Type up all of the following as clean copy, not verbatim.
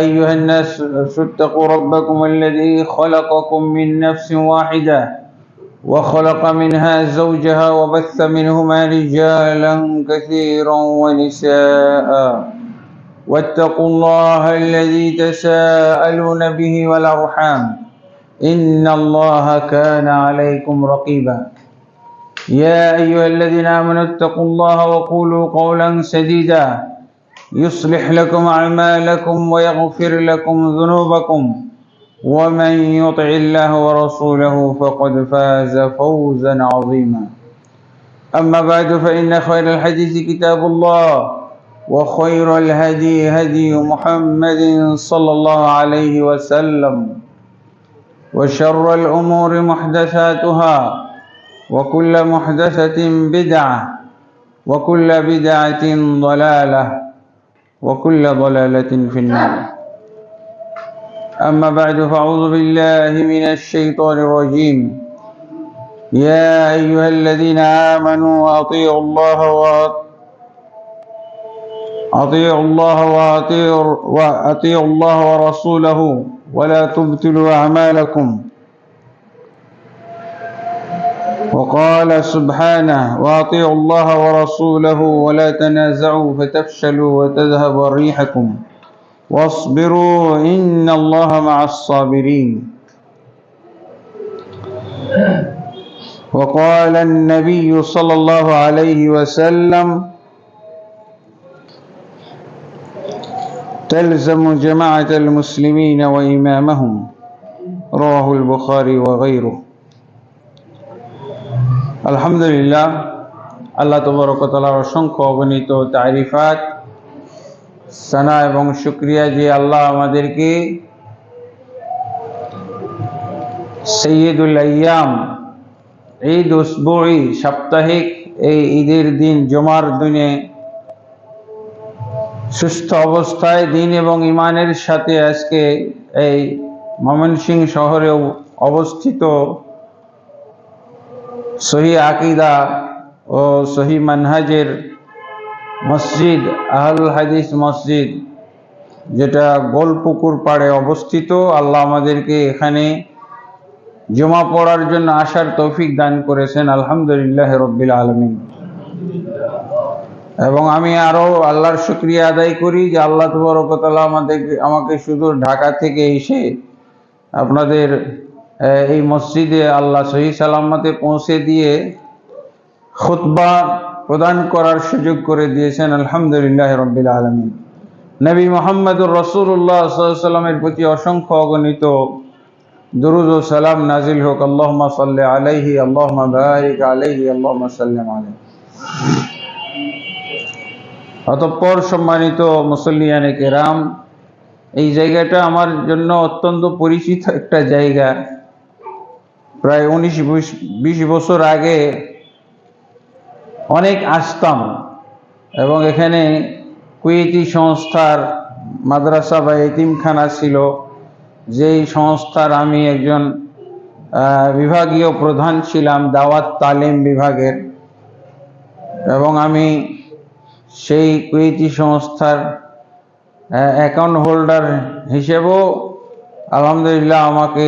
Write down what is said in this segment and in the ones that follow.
أيها الناس اتقوا ربكم الذي خلقكم من نفس واحدة وخلق منها زوجها وبث منهما رجالا كثيرا ونساء واتقوا الله الذي تساءلون به والأرحام إن الله كان عليكم رقيبا يا أيها الذين آمنوا اتقوا الله وقولوا قولا سديدا يصلح لكم أعمالكم ويغفر لكم ذنوبكم ومن يطع الله ورسوله فقد فاز فوزا عظيما أما بعد فإن خير الحديث كتاب الله وخير الهدي هدي محمد صلى الله عليه وسلم وشر الأمور محدثاتها وكل محدثة بدعة وكل بدعة ضلالة وكل ضلالة في النار أما بعد فأعوذ بالله من الشيطان الرجيم يا أيها الذين آمنوا أطيعوا الله ورسوله ولا تبطلوا أعمالكم وقال سبحانه وأطيعوا الله ورسوله ولا تنازعوا فتفشلوا وتذهب ريحكم واصبروا إن الله مع الصابرين وقال النبي صلى الله عليه وسلم تلزم جماعة المسلمين وإمامهم رواه البخاري وغيره আলহামদুলিল্লাহ আল্লাহ তাবারক ওয়া তাআলার অসংখ্য অগণিত তারিফাত সানা এবং শুকরিয়া যে আল্লাহ আমাদেরকে সাইয়্যিদুল আইয়াম ঈদ উসবুই সাপ্তাহিক এই ঈদের দিন জুমার দিনে সুস্থ অবস্থায় দিন এবং ঈমানের সাথে আজকে এই ময়মনসিংহ শহরে অবস্থিত সহি আকিদা ও সহি মানহাজের মসজিদ আহলুল হাদিস মসজিদ যেটা গোলপুকুর পাড়ে অবস্থিত আল্লাহ আমাদেরকে এখানে জুমা পড়ার জন্য আসার তৌফিক দান করেছেন আলহামদুলিল্লাহ রাব্বিল আলামিন এবং আমি আরও আল্লাহর শুকরিয়া আদায় করি যে আল্লাহ তাবারক ওয়া তাআলা আমাকে শুধু ঢাকা থেকে এসে আপনাদের এই মসজিদে আল্লাহ সহি সালামতে পৌঁছে দিয়ে খুতবা প্রদান করার সুযোগ করে দিয়েছেন আলহামদুলিল্লাহ রাব্বিল আলামিন নবী মুহাম্মদুর রাসূলুল্লাহ সাল্লাল্লাহু আলাইহি ওয়াসাল্লামের প্রতি অসংখ্য অগণিত দুরূদ ও সালাম নাজিল হোক আল্লাহুম্মা সাল্লি আলাইহি আল্লাহুম্মা বারিক আলাইহি আল্লাহুম্মা সাল্লিম আলাইহি অতঃপর সম্মানিত মুসল্লিয়ানে কেরাম এই জায়গাটা আমার জন্য অত্যন্ত পরিচিত একটা জায়গা প্রায় 19-20 বছর আগে অনেক আসতাম এবং এখানে কুয়েতি সংস্থার মাদ্রাসা বা এতিমখানা ছিল যেই সংস্থার আমি একজন বিভাগীয় প্রধান ছিলাম দাওয়াত তালিম বিভাগের এবং আমি সেই কুয়েতি সংস্থার অ্যাকাউন্ট হোল্ডার হিসেবেও আলহামদুলিল্লাহ আমাকে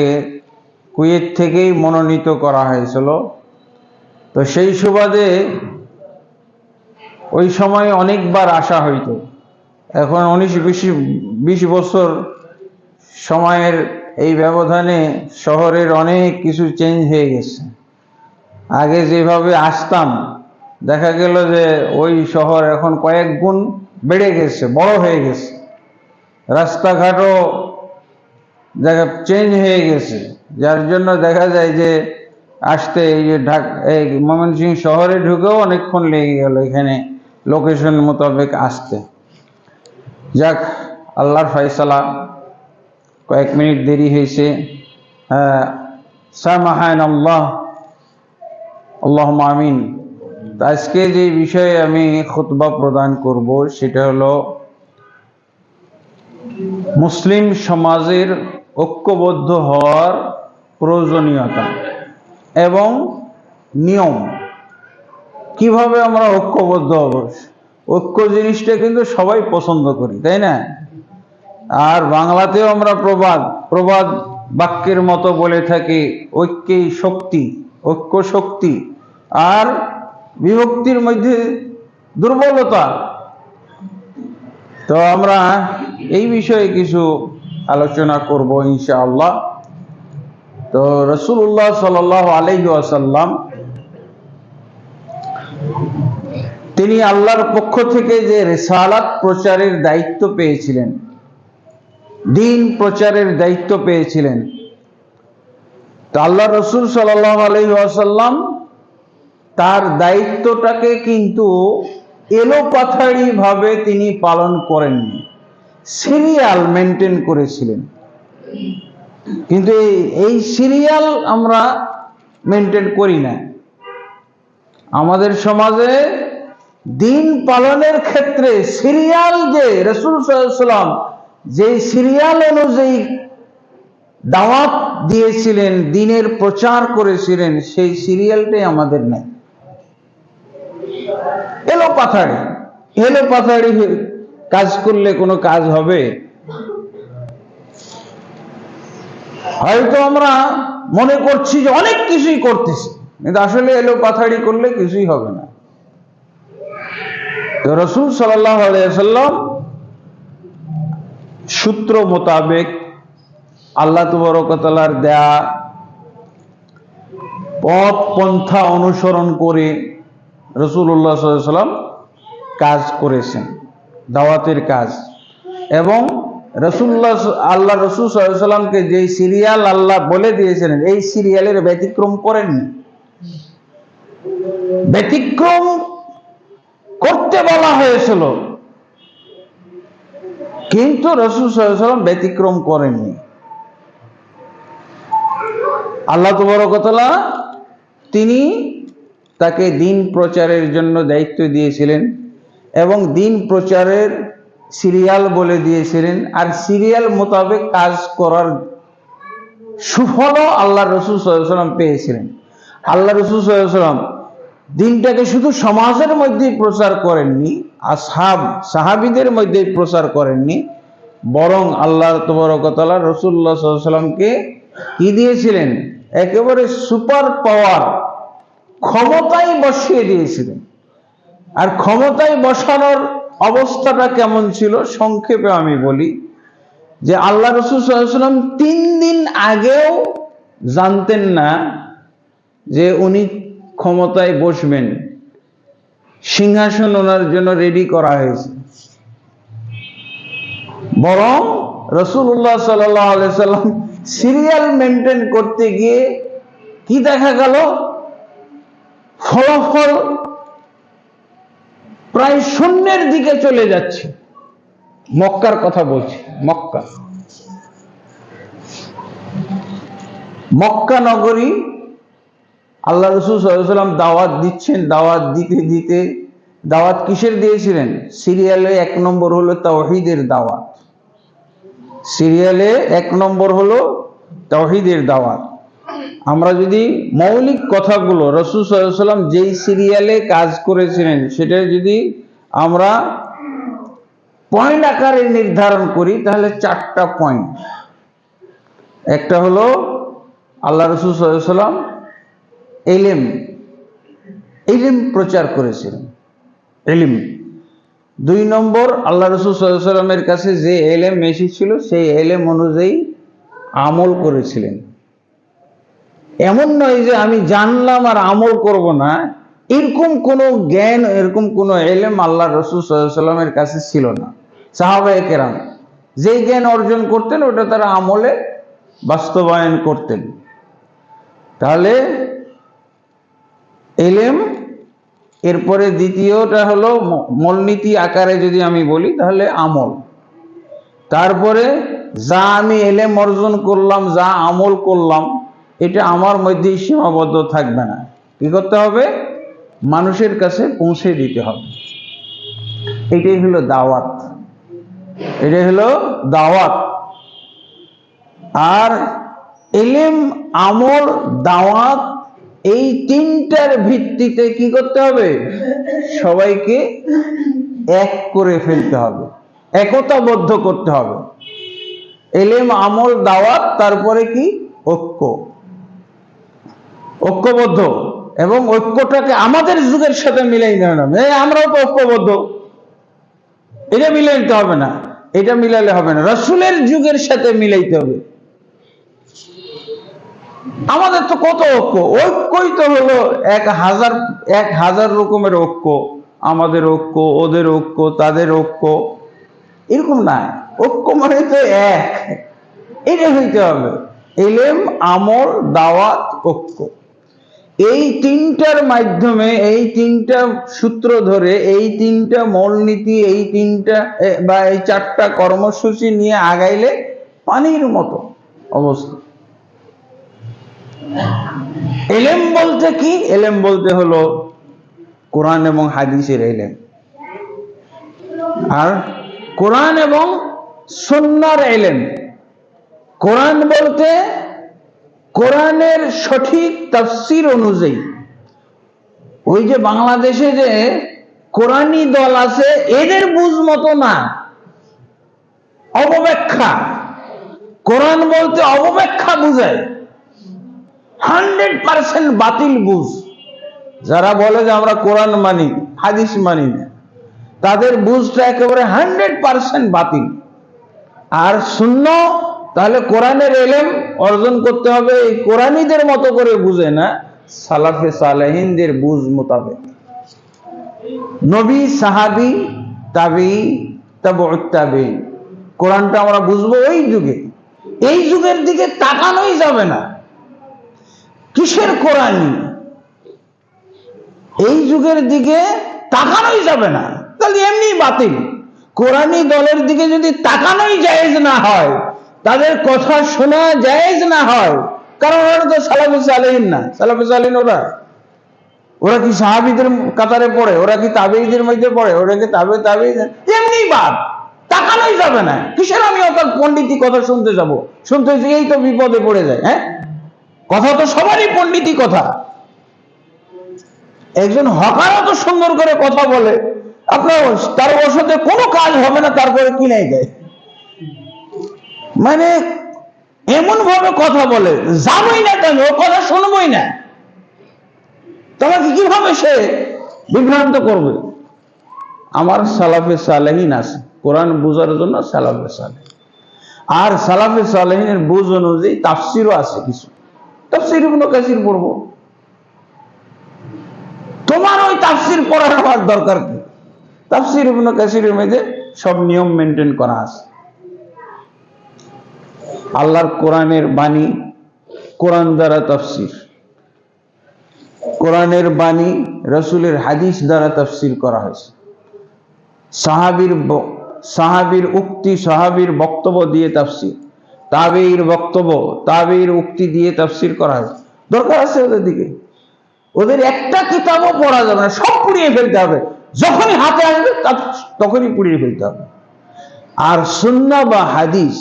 কুয়েত থেকেই মনোনীত করা হয়েছিল তো সেই সুবাদে ওই সময় অনেকবার আসা হইতো এখন 19-20 বছর সময়ের এই ব্যবধানে শহরের অনেক কিছু চেঞ্জ হয়ে গেছে আগে যেভাবে আসতাম দেখা গেল যে ওই শহর এখন কয়েক গুণ বেড়ে গেছে বড় হয়ে গেছে রাস্তাঘাটও চেঞ্জ হয়ে গেছে যার জন্য দেখা যায় যে আসতে এই যে এই ময়মনসিংহ শহরে ঢুকেও অনেকক্ষণ লেগে গেল এখানে লোকেশন মোতাবেক আসতে যাক আল্লাহর ফয়সালা কয়েক মিনিট দেরি হয়েছে সামাহান আল্লাহ আল্লাহুম্মা আমিন আজকে যে বিষয়ে আমি খুতবা প্রদান করব সেটা হলো মুসলিম সমাজের ঐক্যবদ্ধ হওয়ার প্রয়োজনীয়তা এবং নিয়ম কিভাবে আমরা ঐক্যবদ্ধ হব ঐক্য জিনিসটা কিন্তু সবাই পছন্দ করি তাই না আর বাংলাতেও আমরা প্রবাদ বাক্যের মতো বলে থাকি, ঐক্যেই শক্তি, ঐক্য শক্তি, আর বিভক্তির মধ্যে দুর্বলতা। তো আমরা এই বিষয়ে কিছু আলোচনা করব ইনশাআল্লাহ। তো রাসূলুল্লাহ সাল্লাল্লাহু আলাইহি ওয়াসাল্লাম তিনি আল্লাহর পক্ষ থেকে যে রিসালাত প্রচারের দায়িত্ব পেয়েছিলেন, দ্বীন প্রচারের দায়িত্ব পেয়েছিলেন, তো আল্লাহ রাসূল সাল্লাল্লাহু আলাইহি ওয়াসাল্লাম তার দায়িত্বটাকে কিন্তু এলোপাথাড়ি ভাবে তিনি পালন করেননি, সিরিয়াল মেনটেন করেছিলেন। কিন্তু এই সিরিয়াল আমরা মেনটেন করি না। আমাদের সমাজে দিন পালনের ক্ষেত্রে সিরিয়াল, যে রাসূল সাল্লাল্লাহু আলাইহি ওয়াসাল্লাম যে সিরিয়াল অনুযায়ী দাওয়াত দিয়েছিলেন, দ্বীনের প্রচার করেছিলেন, সেই সিরিয়ালটাই আমাদের নেই। এলোপাথাড়ি কাজ করলে কোনো কাজ হবে? হয়তো আমরা মনে করছি যে অনেক কিছুই করতেছি, কিন্তু আসলে এলোপাথাড়ি করলে কিছুই হবে না। তো রাসূল সাল্লাল্লাহু আলাইহি ওয়াসাল্লাম সূত্র মোতাবেক আল্লাহ তাবারক ওয়া তাআলার দেয়া পথ পন্থা অনুসরণ করে রাসূলুল্লাহ সাল্লাল্লাহু আলাইহি ওয়াসাল্লাম কাজ করেছেন, দাওয়াতের কাজ। এবং আল্লাহ রাসূল সাল্লাল্লাহু আলাইহি ওয়াসাল্লামকে যে সিরিয়াল আল্লাহ বলে দিয়েছিলেন, এই সিরিয়ালের ব্যতিক্রম করেননি। ব্যতিক্রম করতে বলা হয়েছিল, কিন্তু রাসূল সাল্লাল্লাহু আলাইহি ওয়াসাল্লাম ব্যতিক্রম করেননি। আল্লাহ তাবারক ওয়া তাআলা তিনি তাকে দ্বীন প্রচারের জন্য দায়িত্ব দিয়েছিলেন এবং দ্বীন প্রচারের সিরিয়াল বলে দিয়েছিলেন। আর সিরিয়াল মোতাবেক কাজ করার সুফলও আল্লাহ রাসূল সাল্লাল্লাহু আলাইহি ওয়াসাল্লাম পেয়েছিলেন। আল্লাহ রাসূল সাল্লাল্লাহু আলাইহি ওয়াসাল্লাম দ্বীনটাকে শুধু সমাজের মধ্যেই প্রচার করেননি, সাহাবীদের মধ্যেই প্রচার করেননি, বরং আল্লাহ তাবারক ওয়া তাআলা রাসূলুল্লাহ সাল্লাল্লাহু আলাইহি ওয়াসাল্লামকে কি দিয়েছিলেন? একেবারে সুপার পাওয়ার, ক্ষমতায় বসিয়ে দিয়েছিলেন। আর ক্ষমতায় বসানোর অবস্থাটা কেমন ছিল সংক্ষেপে আমি বলি, যে আল্লাহ রাসূল সাল্লাল্লাহু আলাইহি ওয়াসাল্লাম 3 দিন আগেও জানতেন না যে উনি ক্ষমতায় বসবেন, সিংহাসন ওনার জন্য রেডি করা হয়েছে। বরং রাসূলুল্লাহ সাল্লাল্লাহু আলাইহি ওয়াসাল্লাম সিরিয়াল মেনটেন করতে গিয়ে কি দেখা গেল? ফলাফল প্রায় শূন্যের দিকে চলে যাচ্ছে। মক্কার কথা বলছি, মক্কা নগরী, আল্লাহ রাসূল সাল্লাল্লাহু আলাইহি ওয়াসাল্লাম দাওয়াত দিচ্ছেন, দাওয়াত দিতে দিতে দাওয়াত কিসের দিয়েছিলেন? সিরিয়ালে 1 নম্বর হলো তাওহীদের দাওয়াত। সিরিয়ালে 1 নম্বর হলো তাওহীদের দাওয়াত। আমরা যদি মৌলিক কথাগুলো রাসূল সাল্লাল্লাহু আলাইহি ওয়াসাল্লাম যেই সিরিয়ালে কাজ করেছিলেন সেটা যদি আমরা পয়েন্ট আকারে নির্ধারণ করি, তাহলে 4টা পয়েন্ট। একটা হলো আল্লাহ রাসূল সাল্লাল্লাহু আলাইহি ওয়াসাল্লাম ইলম প্রচার করেছিলেন, ইলম। 2 নম্বর, আল্লাহ রাসূল সাল্লাল্লাহু আলাইহি ওয়াসাল্লামের কাছে যে ইলম এসেছিল সেই ইলম অনুযায়ী আমল করেছিলেন। এমন নয় যে আমি জানলাম আর আমল করব না, এরকম কোন জ্ঞান, এরকম কোন ইলম আল্লাহ রাসূল সাল্লাল্লাহু আলাইহি ওয়াসাল্লামের কাছে ছিল না। সাহাবায়ে কেরাম যে জ্ঞান অর্জন করতেন ওটা তারা আমলে বাস্তবায়ন করতেন। তাহলে ইলম, এরপরে দ্বিতীয়টা হলো মূলনীতি আকারে যদি আমি বলি তাহলে আমল। তারপরে যা আমি ইলম অর্জন করলাম, যা আমল করলাম, এটা আমার মধ্যেই সীমাবদ্ধ থাকবে না। কি করতে হবে? মানুষের কাছে পৌঁছে দিতে হবে। এটাই হলো দাওয়াত, এটাই হলো দাওয়াত। আর ইলম, আমল, দাওয়াত, এই 3টার ভিত্তিতে কি করতে হবে? সবাইকে এক করে ফেলতে হবে, একতাবদ্ধ করতে হবে। এলেম, আমল, দাওয়াত, তারপরে কি? ঐক্য, ঐক্যবদ্ধ। এবং ঐক্যটাকে আমাদের যুগের সাথে মিলাই না, আমরাও তো ঐক্যবদ্ধ, এটা মিলাইতে হবে না, এটা মিলালে হবে না, রাসূলের যুগের সাথে মিলাইতে হবে। আমাদের তো কত ঐক্য, ঐক্যই তো হলো 1000 রকমের ঐক্য। আমাদের ঐক্য, ওদের ঐক্য, তাদের ঐক্য, এরকম না। ঐক্য মানে তো এক, এটা হইতে হবে। ইলম, আমল, দাওয়াত, ঐক্য, এই তিনটার মাধ্যমে, এই তিনটা সূত্র ধরে, এই তিনটা মূলনীতি, এই তিনটা বা এই 4টা কর্মসূচি নিয়ে আগাইলে পানির মতো অবস্থা। ইলম বলতে কি? ইলম বলতে হলো কোরআন এবং হাদিসের ইলম, আর কোরআন এবং সুন্নাহর ইলম। কোরআন বলতে কোরআনের সঠিক তাফসীর অনুযায়ী। ওই যে বাংলাদেশে যে কোরআনী দল আছে, এদের বুঝ মতো না, অপব্যাখ্যা। কোরআন বলতে অপব্যাখ্যা বুঝায়, 100% বাতিল বুঝ। যারা বলে যে আমরা কোরআন মানি, হাদিস মানি না, তাদের বুঝটা একেবারে 100% বাতিল। আর সুন্নাহ, তাহলে কোরআনের ইলম অর্জন করতে হবে এই কোরআনীদের মতো করে বুঝে না, সালাফে সালেহিনদের বুঝ মোতাবেক। নবী, সাহাবী, তাবেঈ, তাবউত তাবেঈন, কোরআনটা আমরা বুঝবো ওই যুগে। এই যুগের দিকে তাকানোই যাবে না। কিসের কোরআনী? এই যুগের দিকে তাকানোই যাবে না, তাহলে এমনি বাতিল। কোরআনী দলের দিকে যদি তাকানোই জায়েজ না হয়, তাদের কথা শোনা জায়েজ না হয়, কারণ ওরা তো সালাফে সালেহিন না। সালাফে সালেহিন ওরা কি সাহাবীদের কাতারে পড়ে? ওরা কি তাবেঈদের মধ্যে পড়ে? ওরা কি তাবেঈ? এমনি বাদ, তাকানোই যাবে না। কিসের আমি অত পণ্ডিতি কথা শুনতে যাব? শুনতে গিয়েই তো বিপদে পড়ে যায়। হ্যাঁ, কথা তো সবারই পণ্ডিতি কথা। একজন হকারও তো সুন্দর করে কথা বলে, আপনার তার বসতে কোনো কাজ হবে না, তারপরে কিনে দেয়। মানে এমন ভাবে কথা বলে, যাবই না কেন, ও কথা শুনবই না, তোমাকে কিভাবে সে বিভ্রান্ত করবে? আমার সালাফে সালেহিন আছে কোরআন বুঝার জন্য, সালাফে সালেহিন। আর সালাফে সালেহিনের বুঝ অনুযায়ী তাফসিরও আছে কিছু, তাফসির ইবনে কাসির পড়বো। তোমার ওই তাফসির পড়ার আমার দরকার কি? তাফসির ইবনে কাসিরের মধ্যে সব নিয়ম মেনটেন করা আছে। আল্লাহর কোরআনের বাণী, কোরআন দ্বারা তাফসির, কোরআনের বাণী রাসূলের হাদিস দ্বারা তাফসির করা হয়েছে। সাহাবীর উক্তি, সাহাবীর বক্তব্য দিয়ে তাফসির, তাবেঈর বক্তব্য, তাবেঈর উক্তি দিয়ে তাফসির করা হয়েছে। দরকার আছে ওদের দিকে। ওদের একটা কিতাবও পড়া যাবে না, সব পুড়িয়ে ফেলতে হবে। যখনই হাতে আসবে তখনই পুড়িয়ে ফেলতে হবে। আর সুন্নাহ বা হাদিস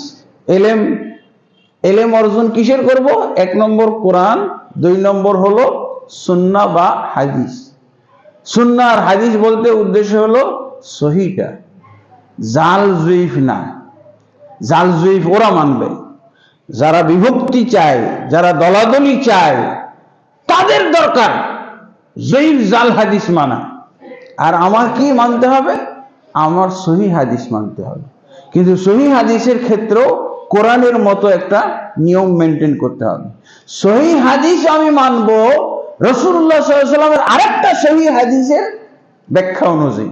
এলেম অর্জন কিসের করব? 1 নম্বর কোরআন, 2 নম্বর হলো সুন্নাহ বা হাদিস। সুন্নাহ আর হাদিস বলতে উদ্দেশ্য হলো সহিটা, জাল জয়ীফ না। জাল জয়ীফ ওরা মানবে, যারা বিভক্তি চায়, যারা দলাদলি চায়, তাদের দরকার জয়ীফ জাল হাদিস মানা। আর আমার কি মানতে হবে? আমার সহিহ হাদিস মানতে হবে। কিন্তু সহিহ হাদিসের ক্ষেত্রেও কোরআনের মতো একটা নিয়ম মেনটেন করতে হবে। সহিহ হাদিস আমি মানব রাসূলুল্লাহ সাল্লাল্লাহু আলাইহি ওয়াসাল্লামের আরেকটা সহিহ হাদিসের ব্যাখ্যা অনুযায়ী,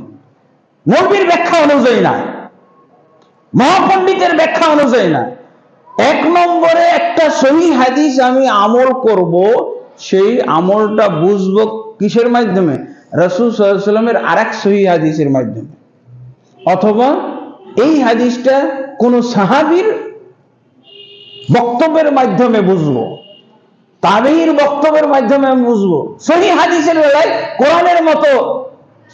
নবীর ব্যাখ্যা অনুযায়ী না, মহাপণ্ডিতের ব্যাখ্যা অনুযায়ী না। 1 নম্বরে একটা সহিহ হাদিস আমি আমল করব, সেই আমলটা বুঝবো কিসের মাধ্যমে? রাসূল সাল্লাল্লাহু আলাইহি ওয়াসাল্লামের আরেক সহিহ হাদিসের মাধ্যমে, অথবা এই হাদিসটা কোন সাহাবীর বক্তব্যের মাধ্যমে বুঝবো, তাবেঈর বক্তব্যের মাধ্যমে আমি বুঝবো। সহিহ হাদিসের বেলায় কোরআনের মতো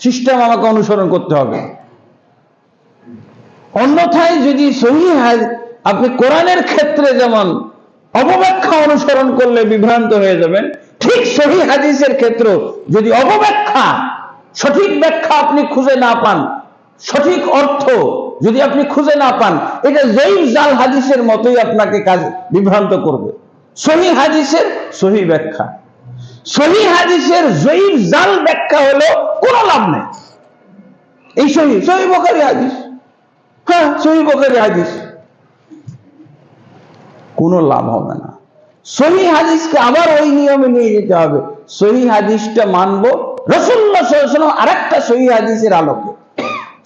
সিস্টেম আমাকে অনুসরণ করতে হবে। অন্যথায় যদি সহিহ আপনি কোরআনের ক্ষেত্রে যেমন অপব্যাখ্যা অনুসরণ করলে বিভ্রান্ত হয়ে যাবেন, ঠিক সহিহ হাদিসের ক্ষেত্রে যদি অপব্যাখ্যা, সঠিক ব্যাখ্যা আপনি খুঁজে না পান, সঠিক অর্থ যদি আপনি খুঁজে না পান, এটা জয়ীফ জাল হাদিসের মতোই আপনাকে কাজ বিভ্রান্ত করবে। সহিহ হাদিসের সহিহ ব্যাখ্যা, সহিহ হাদিসের জয়ীফ জাল ব্যাখ্যা হলো কোনো লাভ নেই। এই সহিহ বুখারী হাদিস, হ্যাঁ সহিহ বুখারী হাদিস, কোনো লাভ হবে না। সহিহ হাদিসকে আবার ওই নিয়মে নিয়ে যেতে হবে। সহিহ হাদিসটা মানবো রাসূলুল্লাহ সাল্লাল্লাহু আলাইহি ওয়াসাল্লাম আরেকটা সহিহ হাদিসের আলোকে।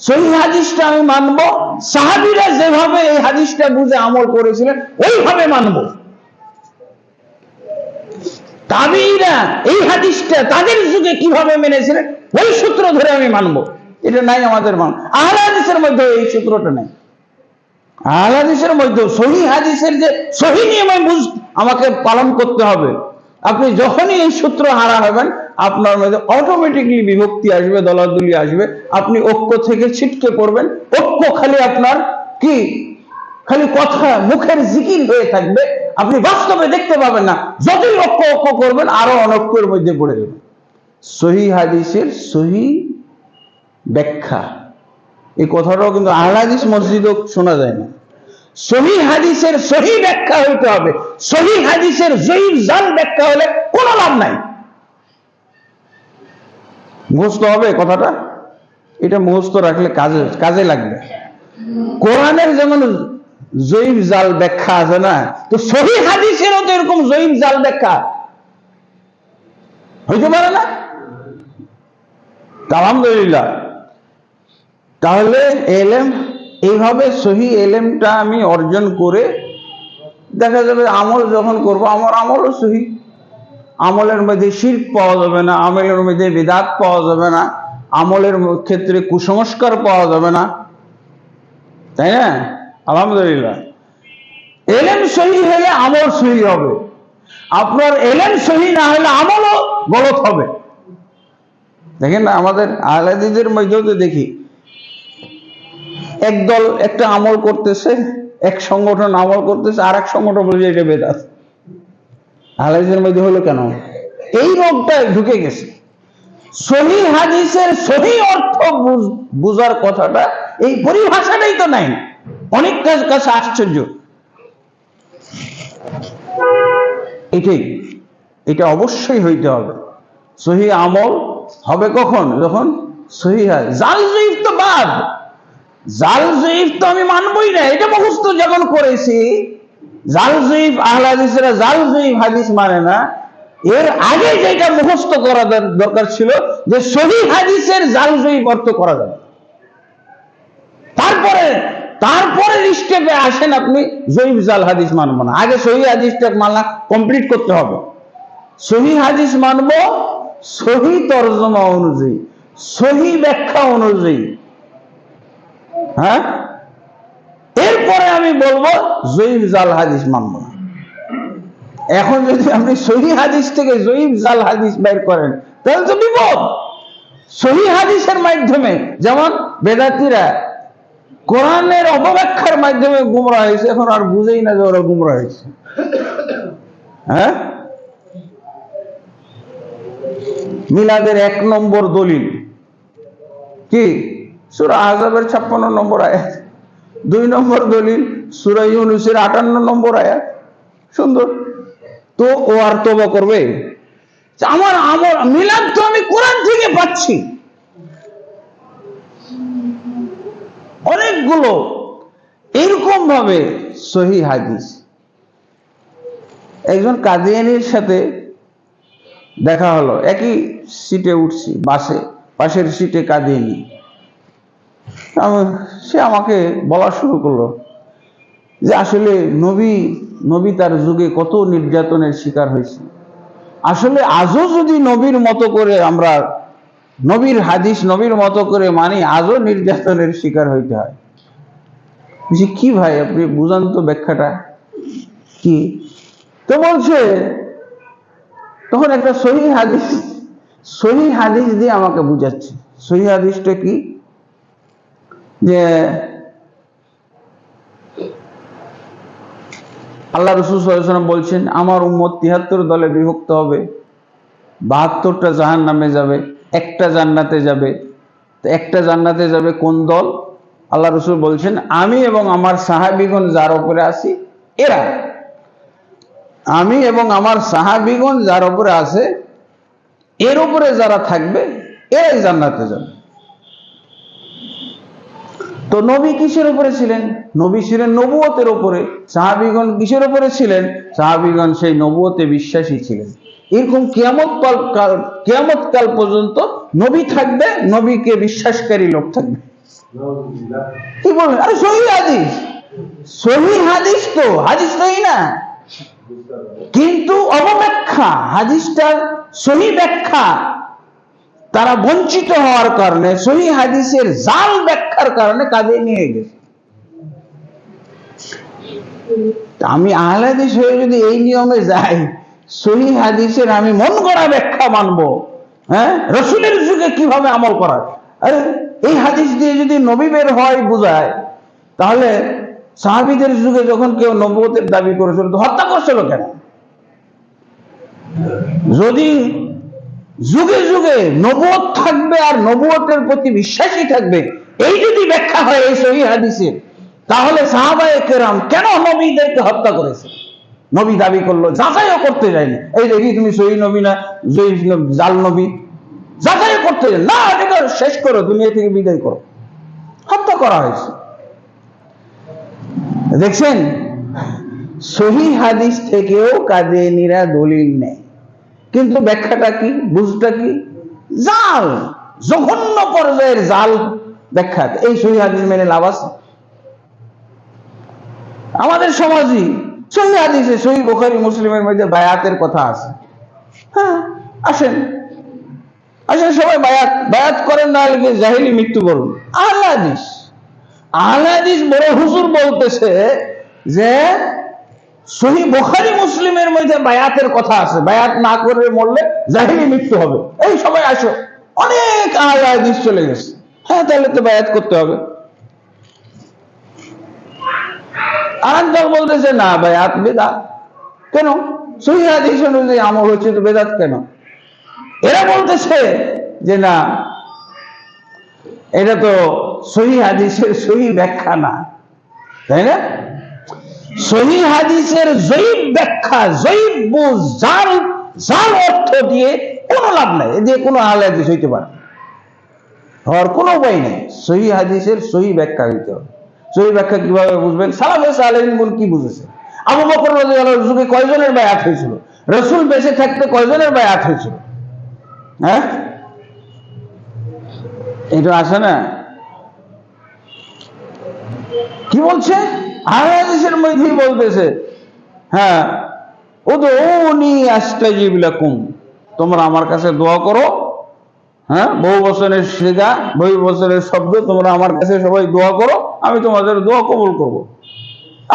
সহিহ হাদিসটা আমি মানবো সাহাবীরা যেভাবে এই হাদিসটা বুঝে আমল করেছিলেন ওইভাবে মানবো। তাবেঈরা এই হাদিসটা তাদের যুগে কিভাবে মেনেছিলেন ওই সূত্র ধরে আমি মানবো। এটা নাই আমাদের আহলে হাদিসের মধ্যে এই সূত্রটা নাই। আহলে হাদিসের মধ্যে সহিহ হাদিসের যে সহিহ নিয়ম আমাকে পালন করতে হবে। আপনি যখনই এই সূত্র হারা হবেন আপনার মধ্যে অটোমেটিকলি বিভক্তি আসবে, দলাদলি আসবে, আপনি ঐক্য থেকে ছিটকে পড়বেন। ঐক্য খালি আপনার কি, খালি কথা মুখের জিকির হয়ে থাকবে, আপনি বাস্তবে দেখতে পাবেন না। যতই ঐক্য করবেন আরো অনৈক্যের মধ্যে পড়ে যাবেন। সহিহ হাদিসের সহিহ ব্যাখ্যা, এই কথাটাও কিন্তু আহলে হাদিস মসজিদও শোনা যায় না। সহিহ হাদিসের সহিহ ব্যাখ্যা হইতে হবে। সহিহ হাদিসের জয়ীফ জাল ব্যাখ্যা হলে কোনো লাভ নাই। মুখস্থ হবে কথাটা, এটা মুখস্থ রাখলে কাজে লাগবে। কোরআনের যেমন জয়ীফ জাল ব্যাখ্যা আছে না, তো সহিহ হাদিসেরও তো এরকম জয়ীফ জাল ব্যাখ্যা হইতে পারে না? আলহামদুলিল্লাহ। তাহলে এলেম এইভাবে সহিহ এলেমটা আমি অর্জন করে দেখা যাবে আমল যখন করব আমার আমলও সহিহ, আমলের মধ্যে শিরক পাওয়া যাবে না, আমলের মধ্যে বিদআত পাওয়া যাবে না, আমলের ক্ষেত্রে কুসংস্কার পাওয়া যাবে না, তাই না? আলহামদুলিল্লাহ। এলেম সহিহ হলে আমল সহিহ হবে। আপনার এলেম সহিহ না হলে আমলও গলত হবে। দেখেন না আমাদের আহলে হাদিসের মধ্যেও তো দেখি একদল একটা আমল করতেছে, এক সংগঠন আমল করতেছে, আর এক সংগঠন বলছে এটা বেদাত। আহলে হাদিসের মধ্যে হলো কেন? এই রোগটা ঢুকে গেছে। সহিহ হাদিসের সহিহ অর্থ বুঝার কথাটা, এই পরিভাষাটাই তো নাই। অনেক কাছে আশ্চর্য। এটাই, এটা অবশ্যই হইতে হবে। সহিহ আমল হবে কখন? যখন সহিহ জাল জয়ীফ তো বাদ, জাল জয়ীফ তো আমি মানবই না। এটা মুখস্থ যখন করেছি জাল জয়ীফ, আহলে হাদিসেরা জাল জয়ীফ হাদিস মানে না। এর আগে যেটা মুখস্থ করা দরকার ছিল যে সহিহ হাদিসের জাল জয়ীফ অর্থ করা যাবে। তারপরে স্টেপে আসেন আপনি জয়ীফ জাল হাদিস মানবো না। আগে সহিহ হাদিসটা মানা কমপ্লিট করতে হবে। সহিহ হাদিস মানবো সহিহ তরজমা অনুযায়ী, সহিহ ব্যাখ্যা অনুযায়ী, হ্যাঁ। এরপরে আমি বলবো জয়ীফ জাল হাদিস মানবো না। এখন যদি আপনি সহিহ হাদিস থেকে জয়ীফ জাল হাদিস বের করেন তাহলে তো বিপদ। সহিহ হাদিসের মাধ্যমে যেমন বেদাতীরা কোরআনের অপব্যাখ্যার মাধ্যমে গুমরাহ হয়েছে, এখন আর বুঝেই না যে ওরা গুমরাহ হয়েছে। হ্যাঁ, মিলাদের 1 নম্বর দলিল কি? সূরা আহজাবের 56 নম্বর আয়াত। 2 নম্বর দলিল সূরা ইউনূসের 58 নম্বর আয়াত। সুন্দর তো, ও আর তওবা করবে? আমার আমল মিলাদ তো আমি কোরআন থেকে পাচ্ছি। অনেকগুলো এরকম ভাবে সহিহ হাদিস। একজন কাদিয়ানীর সাথে দেখা হলো, একই সিটে উঠছি, বাসে, পাশের সিটে কাদিয়ানী। সে আমাকে বলা শুরু করলো যে আসলে নবী তার যুগে কত নির্যাতনের শিকার হয়েছে। আসলে আজও যদি নবীর মতো করে আমরা নবীর হাদিস নবীর মতো করে মানি, আজও নির্যাতনের শিকার হইতে হয়। কি ভাই আপনি বুঝান তো ব্যাখ্যাটা কি? তো বলছে তখন একটা সহিহ হাদিস দিয়ে আমাকে বুঝাচ্ছে। সহিহ হাদিসটা কি? যে আল্লাহ রাসূল সাল্লাল্লাহু আলাইহি ওয়াসাল্লাম বলছেন আমার উম্মত ৭৩ দলে বিভক্ত হবে, ৭২টা জাহান্নামে যাবে, একটা জান্নাতে যাবে। তো একটা জান্নাতে যাবে কোন দল? আল্লাহ রসুল বলছেন, আমি এবং আমার সাহাবীগণ যার উপরে আছি এরা, আমি এবং আমার সাহাবীগণ যার উপরে আছে এর উপরে যারা থাকবে এরাই জান্নাতে যাবে। তো নবী কিসের উপরে ছিলেন? নবী ছিলেন নবুয়তের উপরে। সাহাবীগণ কিসের উপরে ছিলেন? সাহাবীগণ সেই নবুয়তে বিশ্বাসী ছিলেন। এরকম কিয়ামত কাল পর্যন্ত নবী থাকবে, নবীকে বিশ্বাসকারী লোক থাকবে। কি বলেন? আরে সহি হাদিস, সহি হাদিস তো, হাদিস সহি না, কিন্তু অবব্যাখ্যা, হাদিসটার সহি ব্যাখ্যা তারা বঞ্চিত হওয়ার কারণে, সহি হাদিসের জাল ব্যাখ্যার কারণে কাজে নিয়ে গেছে। আমি আহলে হাদিস হয়ে যদি এই নিয়মে যাই, সহি হাদিসের আমি মন গড়া ব্যাখ্যা মানবো, হ্যাঁ, রসুলের যুগে কিভাবে আমল করা, আরে এই হাদিস দিয়ে যদি নবী বের হয় বোঝায়, তাহলে সাহাবীদের যুগে যখন কেউ নবুয়তের দাবি করেছিল তো হত্যা করছিল কেন? যদি যুগে যুগে নবুয়ত থাকবে আর নবুয়তের প্রতি বিশ্বাসী থাকবে, এই যদি ব্যাখ্যা হয় এই সহি হাদিসে, তাহলে সাহাবায়ে কেরাম কেন নবীদেরকে হত্যা করেছে? নবী দাবি করলো, যাচাইও করতে যায়নি, এই দেখি তুমি সহি নবী না জাল নবী, যাচাইও করতে যায়নি, না এটাকে শেষ করো, দুনিয়া থেকে বিদায় করো, হত্যা করা হয়েছে। দেখছেন, সহি হাদিস থেকেও কাদিয়ানীরা দলিল নেয়, কিন্তু ব্যাখ্যাটা কি, বুঝটা কি? জাল, জঘন্য পর্যায়ের জাল ব্যাখ্যা। এই সহি হাদিস মেনে লাভ আছে? আমাদের সমাজে সহি হাদিসে, সহি বুখারী মুসলিমের মধ্যে বায়াতের কথা আছে। হ্যাঁ, আসেন আসেন সবাই বায়াত করেন, না হলে জাহিলি মৃত্যুবরণ। আহলে হাদিস, আহলে হাদিস বড় হুজুর বলতেছে যে সহি বুখারী মুসলিমের মধ্যে বায়াতের কথা আছে, বায়াত না করে মরলে জাহিলি মৃত্যু হবে। এই সবাই আসো, অনেক আহলে হাদিস চলে গেছে। হ্যাঁ, তাহলে তো বায়াত করতে হবে। আর দল বলতেছে না, বায়াত বেদাত। কেন? সহি হাদিস অনুযায়ী আমল হচ্ছে, তো বেদাত কেন? এরা বলতেছে যে না, এটা তো সহি হাদিসের সহি ব্যাখ্যা না, তাই না? সহি হাদিসের জয়ীফ ব্যাখ্যা, জয়ীফ বুঝ, জাল অর্থ দিয়ে কোনো লাভ নাই, এ দিয়ে কোনো আহলে হাদিস হইতে পারে হওয়ার কোনো উপায় নেই। সহি হাদিসের সহি ব্যাখ্যা হইতে হবে। সহি ব্যাখ্যা কিভাবে বুঝবেন? সালাফে সালেহিনগণ কি বুঝেছে? আবু বকর রাদিয়াল্লাহু আনহু যুগে কয়জনের বায়াত হয়েছিল? রাসূল বেঁচে থাকতে কয়জনের বায়াত হয়েছিল? হ্যাঁ, এটা আসে না? কি বলছে? আহলে হাদিসের মধ্যেই বলতেছে, হ্যাঁ, উদউনি আস্তাজিব লাকুম, তোমরা আমার কাছে দোয়া করো। হ্যাঁ, বহু বছরের সিগা, বহু বছরের শব্দ, তোমরা আমার কাছে সবাই দোয়া করো, আমি তোমাদের দোয়া কবুল করবো।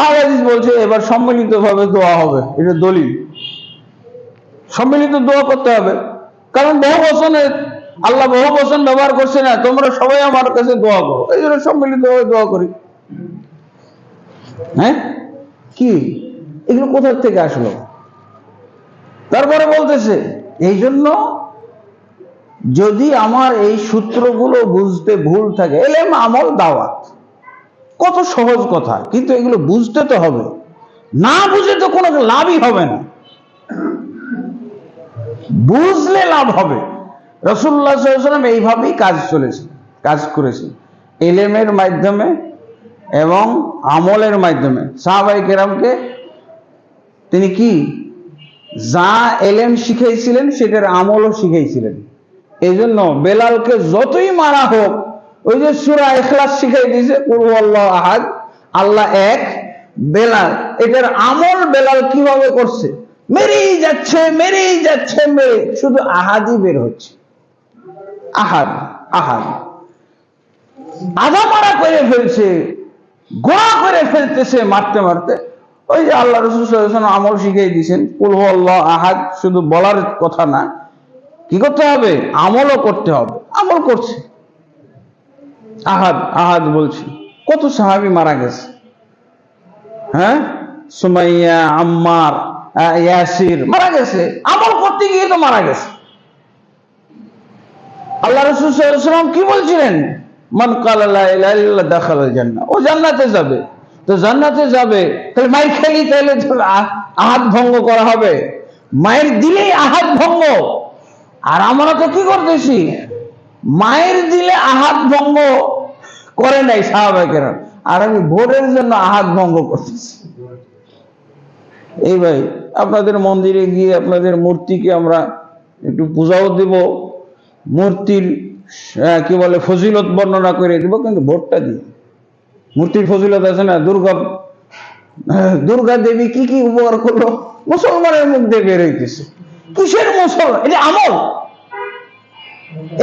আহলে হাদিস বলছে এবার সম্মিলিত ভাবে দোয়া হবে, এটা দলিল। সম্মিলিত দোয়া করতে হবে, কারণ বহু বচনে আল্লাহ বহু বচন ব্যবহার করছে না, তোমরা সবাই আমার কাছে দোয়া করো, এই জন্য সম্মিলিত ভাবে দোয়া করি। হ্যাঁ, কি এগুলো কোথা থেকে আসলো? তারপরে বলতেছে, এই জন্য যদি আমার এই সূত্রগুলো বুঝতে ভুল থাকে, এলেম আমল দাওয়াত কত সহজ কথা, কিন্তু এগুলো বুঝতে তো হবে, না বুঝে তো কোনো লাভই হবে না, বুঝলে লাভ হবে। রাসূলুল্লাহ সাল্লাল্লাহু আলাইহি ওয়াসাল্লাম এইভাবেই কাজ করেছে, এলেমের মাধ্যমে এবং আমলের মাধ্যমে। সাহাবায়ে কেরামকে তিনি কি যা এলেম শিখাইছিলেন সেটার আমলও শিখাইছিলেন। এই জন্য বেলালকে যতই মারা হোক, ওই যে সূরা ইখলাস শিখাই দিয়েছে, কুল হুয়াল্লাহু আহাদ, আল্লাহ এক, বেলাল এটার আমল বেলাল কিভাবে করছে, মেরেই যাচ্ছে শুধু আহাদই বের হচ্ছে, আহাদ আধা মারা করে ফেলছে, গোড়া করে ফেলতেছে মারতে। ওই যে আল্লাহ রাসূল সাল্লাল্লাহু আলাইহি ওয়াসাল্লাম আমল শিখিয়ে দিয়েছেন, কুল হুয়াল্লাহু আহাদ শুধু বলার কথা না, কি করতে হবে? আমলও করতে হবে। আমল করছে, আহাদ বলছি। কত সাহাবী মারা গেছে, হ্যাঁ, সুমাইয়া, আম্মার, ইয়াসির মারা গেছে, আমল করতে গিয়ে তো মারা গেছে। আল্লাহ রাসূল সাল্লাল্লাহু আলাইহি ওয়াসাল্লাম কি বলছিলেন? মান ক্বালা লা ইলাহা ইল্লাল্লাহ দাখালাল জান্নাহ, ও জান্নাতে যাবে। তো জান্নাতে যাবে, তাহলে মায়ের খেলি তাহলে আহাত ভঙ্গ করা হবে? মায়ের দিলেই আহাত ভঙ্গ। আর আমরা তো কি করতেছি, মায়ের দিলে আহাত ভঙ্গ করে নাই সাহাবায়ে, আর আমি ভোটের জন্য আহাত ভঙ্গ করতেছি। এই ভাই, আপনাদের মন্দিরে গিয়ে আপনাদের মূর্তিকে আমরা একটু পূজাও দেব, মূর্তির কি বলে ফজিলত বর্ণনা করে দিব, কিন্তু ভোটটা দিয়ে। মূর্তির ফজিলত আছে না, দুর্গা দেবী কি কি উপকার করলো, মুসলমানের মুখ দিয়ে বের হইতেছে। কিসের মুসলমান? এটা আমল,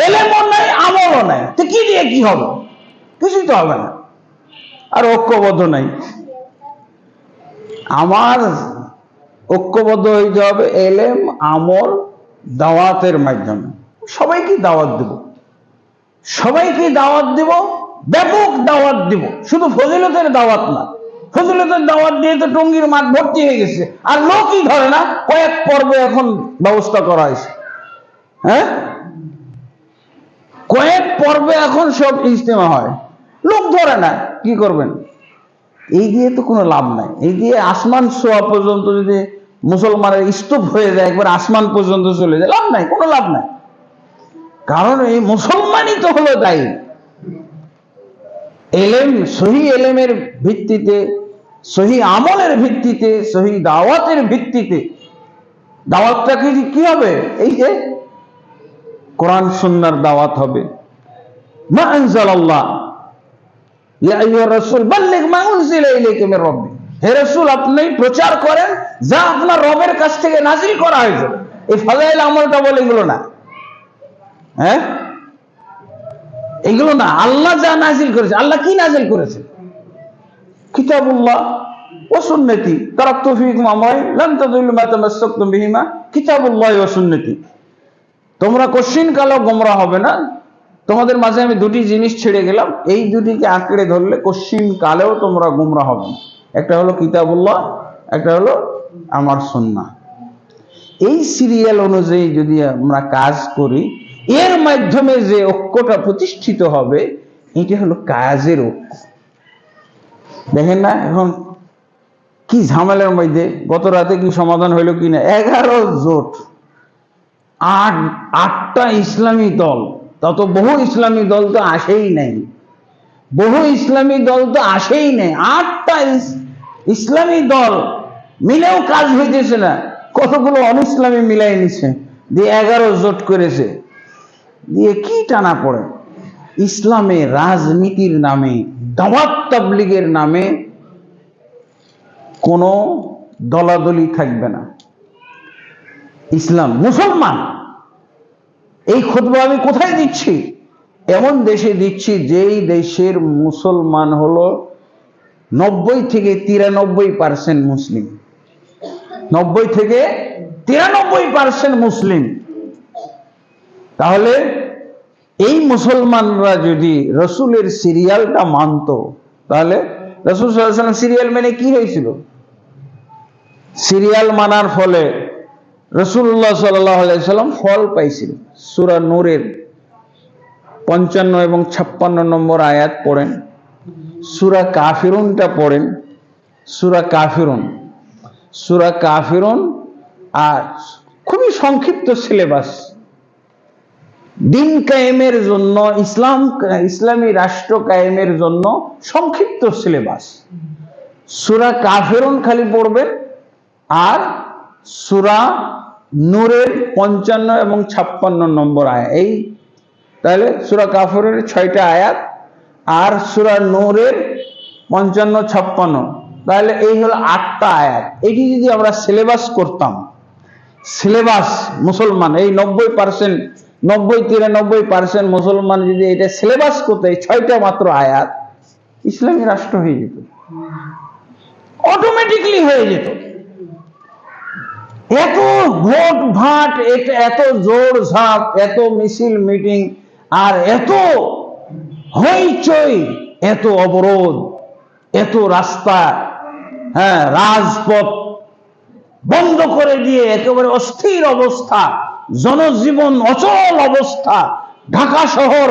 এলেমও নাই আমলও নাই, তো কি দিয়ে কি হবে? কিছুই তো হবে না। আর ঐক্যবদ্ধ নাই। আমার ঐক্যবদ্ধ হইতে হবে এলেম, আমল, দাওয়াতের মাধ্যমে। সবাইকে দাওয়াত দেব, সবাইকে দাওয়াত দেব, ব্যাপক দাওয়াত দেব, শুধু ফজিলতের দাওয়াত না। ফজিলতের দাওয়াত দিয়ে তো টঙ্গীর মাঠ ভর্তি হয়ে গেছে, আর লোকই ধরে না। কয়েক পর্বে এখন ব্যবস্থা করা হয়েছে, হ্যাঁ, কয়েক পর্বে এখন সব ইজতেমা হয়, লোক ধরে না। কি করবেন? এই দিয়ে তো কোনো লাভ নাই। এই দিয়ে আসমান ছোঁয়া পর্যন্ত যদি মুসলমানের স্তূপ হয়ে যায়, একবার আসমান পর্যন্ত চলে যায়, লাভ নাই, কোনো লাভ নাই। কারণ এই মুসলমানই তো হলো দায়ী। এলেম, সহি এলেমের ভিত্তিতে, সহি আমলের ভিত্তিতে, সহি দাওয়াতের ভিত্তিতে। দাওয়াতটা কি হবে? এই যে কোরআন সুন্নাহর দাওয়াত হবে। মা আনজালাল্লাহ, ইয়া আইয়ুহার রাসূল বাল্লিগ মা উনজিলা ইলাইকা মির রাব্বিক, হে রাসূল আপনি প্রচার করেন যা আপনার রবের কাছ থেকে নাজিল করা হয়েছে। এই ফাজাইল আমলটা বলে এগুলো না, হ্যাঁ, এগুলো না। আল্লাহ যা নাজিল করেছে, আল্লাহ কি নাজিল করেছে? কিতাবুল্লাহ ওয়া সুন্নতি, তারাকতু ফীকুম আমরাইন লান তাযিল্লু মা তামাসসাকতুম বিহিমা, কিতাবুল্লাহ ওয়া সুন্নতি। তোমরা কশিন কালো গোমরা হবে না। তোমাদের মাঝে আমি দুটি জিনিস ছেড়ে গেলাম, এই দুটিকে আঁকড়ে ধরলে কশিন কালেও তোমরা গোমরা হবে না। একটা হলো কিতাবুল্লাহ, একটা হলো আমার সুন্নাহ। এই সিরিয়াল অনুযায়ী যদি আমরা কাজ করি, এর মাধ্যমে যে ঐক্যটা প্রতিষ্ঠিত হবে, এটা হলো কাজের ঐক্য। দেখেন না এখন কি ঝামেলার মধ্যে, গত রাতে কি সমাধান হইল কিনা, 11 জোট, 8টা ইসলামী দল, তত বহু ইসলামী দল তো আসেই নাই, বহু ইসলামী দল তো আসেই নাই। 8টা ইসলামী দল মিলেও কাজ হইতেছে না, কতগুলো অনিসলামী মিলাই নিছে, দিয়ে 11 জোট করেছে। দিয়ে কি টানা পড়ে, ইসলামে রাজনীতির নামে, দাওয়াত তাবলীগের নামে কোনো দলাদলি থাকবে না। ইসলাম, মুসলমান। এই খুতবা আমি কোথায় দিচ্ছি? এমন দেশে দিচ্ছি যেই দেশের মুসলমান হলো 90 থেকে 93% মুসলিম, 90 থেকে 93% মুসলিম। তাহলে এই মুসলমানরা যদি রসুলের সিরিয়ালটা মানত, তাহলে রাসূল সাল্লাল্লাহু আলাইহি ওয়াসাল্লাম সিরিয়াল মেনে কি হয়েছিল? সিরিয়াল মানার ফলে রাসূলুল্লাহ সাল্লাল্লাহু আলাইহি ওয়াসাল্লাম ফল পাইছিল। সূরা নূরের 55 এবং 56 নম্বর আয়াত পড়েন, সূরা কাফিরুনটা পড়েন, সূরা কাফিরুন। আর খুবই সংক্ষিপ্ত সিলেবাস, দিন কায়েমের জন্য, ইসলামী রাষ্ট্র কায়েমের জন্য সংক্ষিপ্ত সিলেবাস। সূরা কাফিরুন খালি পড়বেন, আর সূরা নূরের 55 এবং 56 নম্বর আয়াত। এই তাহলে সূরা কাফিরুনের 6টা আয়াত, আর সূরা নূরের 55, 56, তাহলে এই হলো 8টা আয়াত। এটি যদি আমরা সিলেবাস করতাম, সিলেবাস মুসলমান এই 90-93% মুসলমান যদি এটা সিলেবাস করতে, 6টা মাত্র আয়াত, ইসলামী রাষ্ট্র হয়ে যেত, অটোমেটিকলি হয়ে যেত। এত ভোট ভাট, এত জোর ঝাপ, এত মিছিল মিটিং, আর এত হইচই, এত অবরোধ, এত রাস্তা, হ্যাঁ, রাজপথ বন্ধ করে দিয়ে একেবারে অস্থির অবস্থা, জনজীবন অচল অবস্থা, ঢাকা শহর,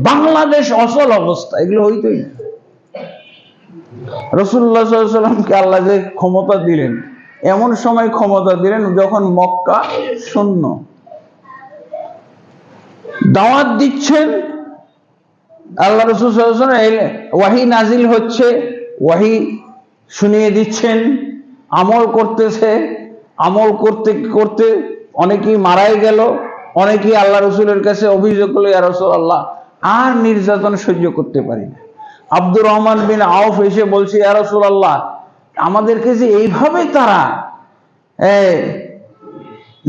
বাংলাদেশ অচল অবস্থা, এগুলো হইতই না। রাসূলুল্লাহ সাল্লাল্লাহু আলাইহি ওয়াসাল্লামকে আল্লাহ যে ক্ষমতা দিলেন, এমন সময় ক্ষমতা দিলেন যখন মক্কা শূন্য। দাওয়াত দিচ্ছেন, আল্লাহ রাসূল সাল্লাল্লাহু আলাইহি ওয়াসাল্লাম ওয়াহী নাজিল হচ্ছে, ওয়াহী শুনিয়ে দিচ্ছেন, আমল করতেছে। আমল করতে করতে অনেকেই মারাই গেল, অনেকেই আল্লাহ রসুলের কাছে অভিযোগ করলো, ইয়া রাসূলুল্লাহ আর নির্যাতন সহ্য করতে পারি না। আব্দুর রহমান বিন আউফ এসে বলছে, ইয়া রাসূলুল্লাহ আমাদেরকে যে এইভাবে তারা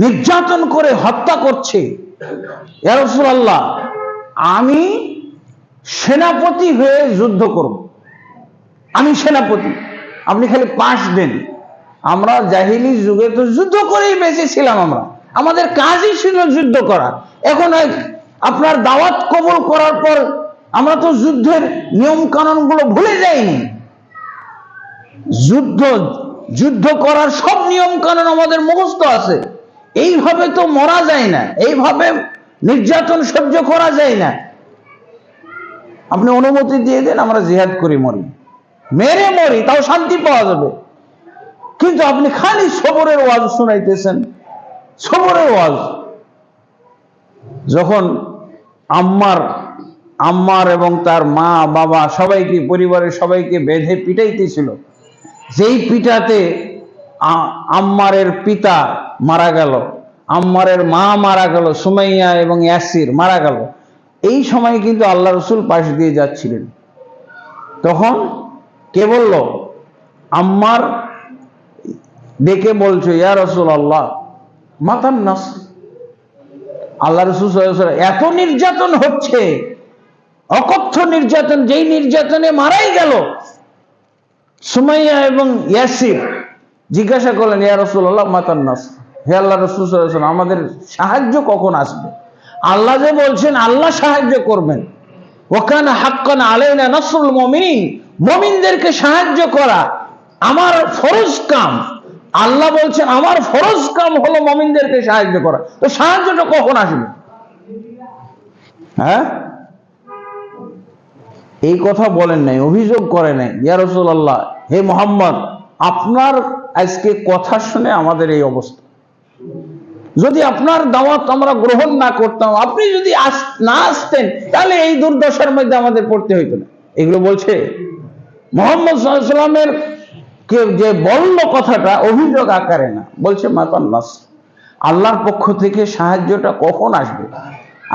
নির্যাতন করে হত্যা করছে, ইয়া রাসূলুল্লাহ আমি সেনাপতি হয়ে যুদ্ধ করব, আমি সেনাপতি, আপনি খালি পাশ দেন। আমরা জাহিলি যুগে তো যুদ্ধ করেই বেঁচেছিলাম, আমাদের কাজই ছিল যুদ্ধ করা। এখন আপনার দাওয়াত কবুল করার পর আমরা তো যুদ্ধের নিয়ম কানুন গুলো ভুলে যাইনি। যুদ্ধ করার সব নিয়ম কানুন আমাদের মুখস্থ আছে। এইভাবে তো মরা যায় না, এইভাবে নির্যাতন সহ্য করা যায় না। আপনি অনুমতি দিয়ে দেন, আমরা জিহাদ করি, মরি, মেরে মরি, তাও শান্তি পাওয়া যাবে। কিন্তু আপনি খালি সবরের ওয়াজ শোনাইতেছেন, সবরের ওয়াজ। যখন আম্মার এবং তার মা বাবা সবাইকে, পরিবারের সবাইকে বেঁধে পিটাইতেছিল, যেই পিটাতে আম্মারের পিতা মারা গেল, আম্মারের মা মারা গেল, সুমাইয়া এবং ইয়াসির মারা গেল, এই সময় কিন্তু আল্লাহ রসুল পাশ দিয়ে যাচ্ছিলেন। তখন কে বলল? আম্মার ডেকে বলছো, ইয়া রাসূলুল্লাহ মাতান নাস, আল্লাহ রাসূল সাল্লাল্লাহু আলাইহি ওয়াসাল্লাম এত নির্যাতন হচ্ছে, অকথ্য নির্যাতন, যেই নির্যাতনে মারাই গেল সুমাইয়া এবং ইয়াসির। জিজ্ঞাসা করলেন, ইয়া রাসূলুল্লাহ মাতান নাস, হে আল্লাহ রাসূল সাল্লাল্লাহু আলাইহি ওয়াসাল্লাম আমাদের সাহায্য কখন আসবে? আল্লাহ যে বলছেন আল্লাহ সাহায্য করবেন, ওয়া কানা হাক্কান আলাইনা নাসরুল মুমিনিন, মুমিনদেরকে সাহায্য করা আমার ফরজ কাম। আল্লাহ বলছেন আমার ফরজ কাম হলো মুমিনদেরকে সাহায্য করা, তো সাহায্যটা কখন আসবে? হ্যাঁ, এই কথা বলেন নাই, অভিযোগ করে নাই, ইয়া রাসূলুল্লাহ হে মুহাম্মদ আপনার আজকে কথা শুনে আমাদের এই অবস্থা, যদি আপনার দাওয়াত আমরা গ্রহণ না করতাম, আপনি যদি না আসতেন, তাহলে এই দুর্দশার মধ্যে আমাদের পড়তে হইতো না। এগুলো বলছে মুহাম্মদ সাল্লাল্লাহু আলাইহি ওয়াসাল্লামের কে যে বলল কথাটা অভিযোগ আকারে না, বলছে মাতান নাস, আল্লাহর পক্ষ থেকে সাহায্যটা কখন আসবে?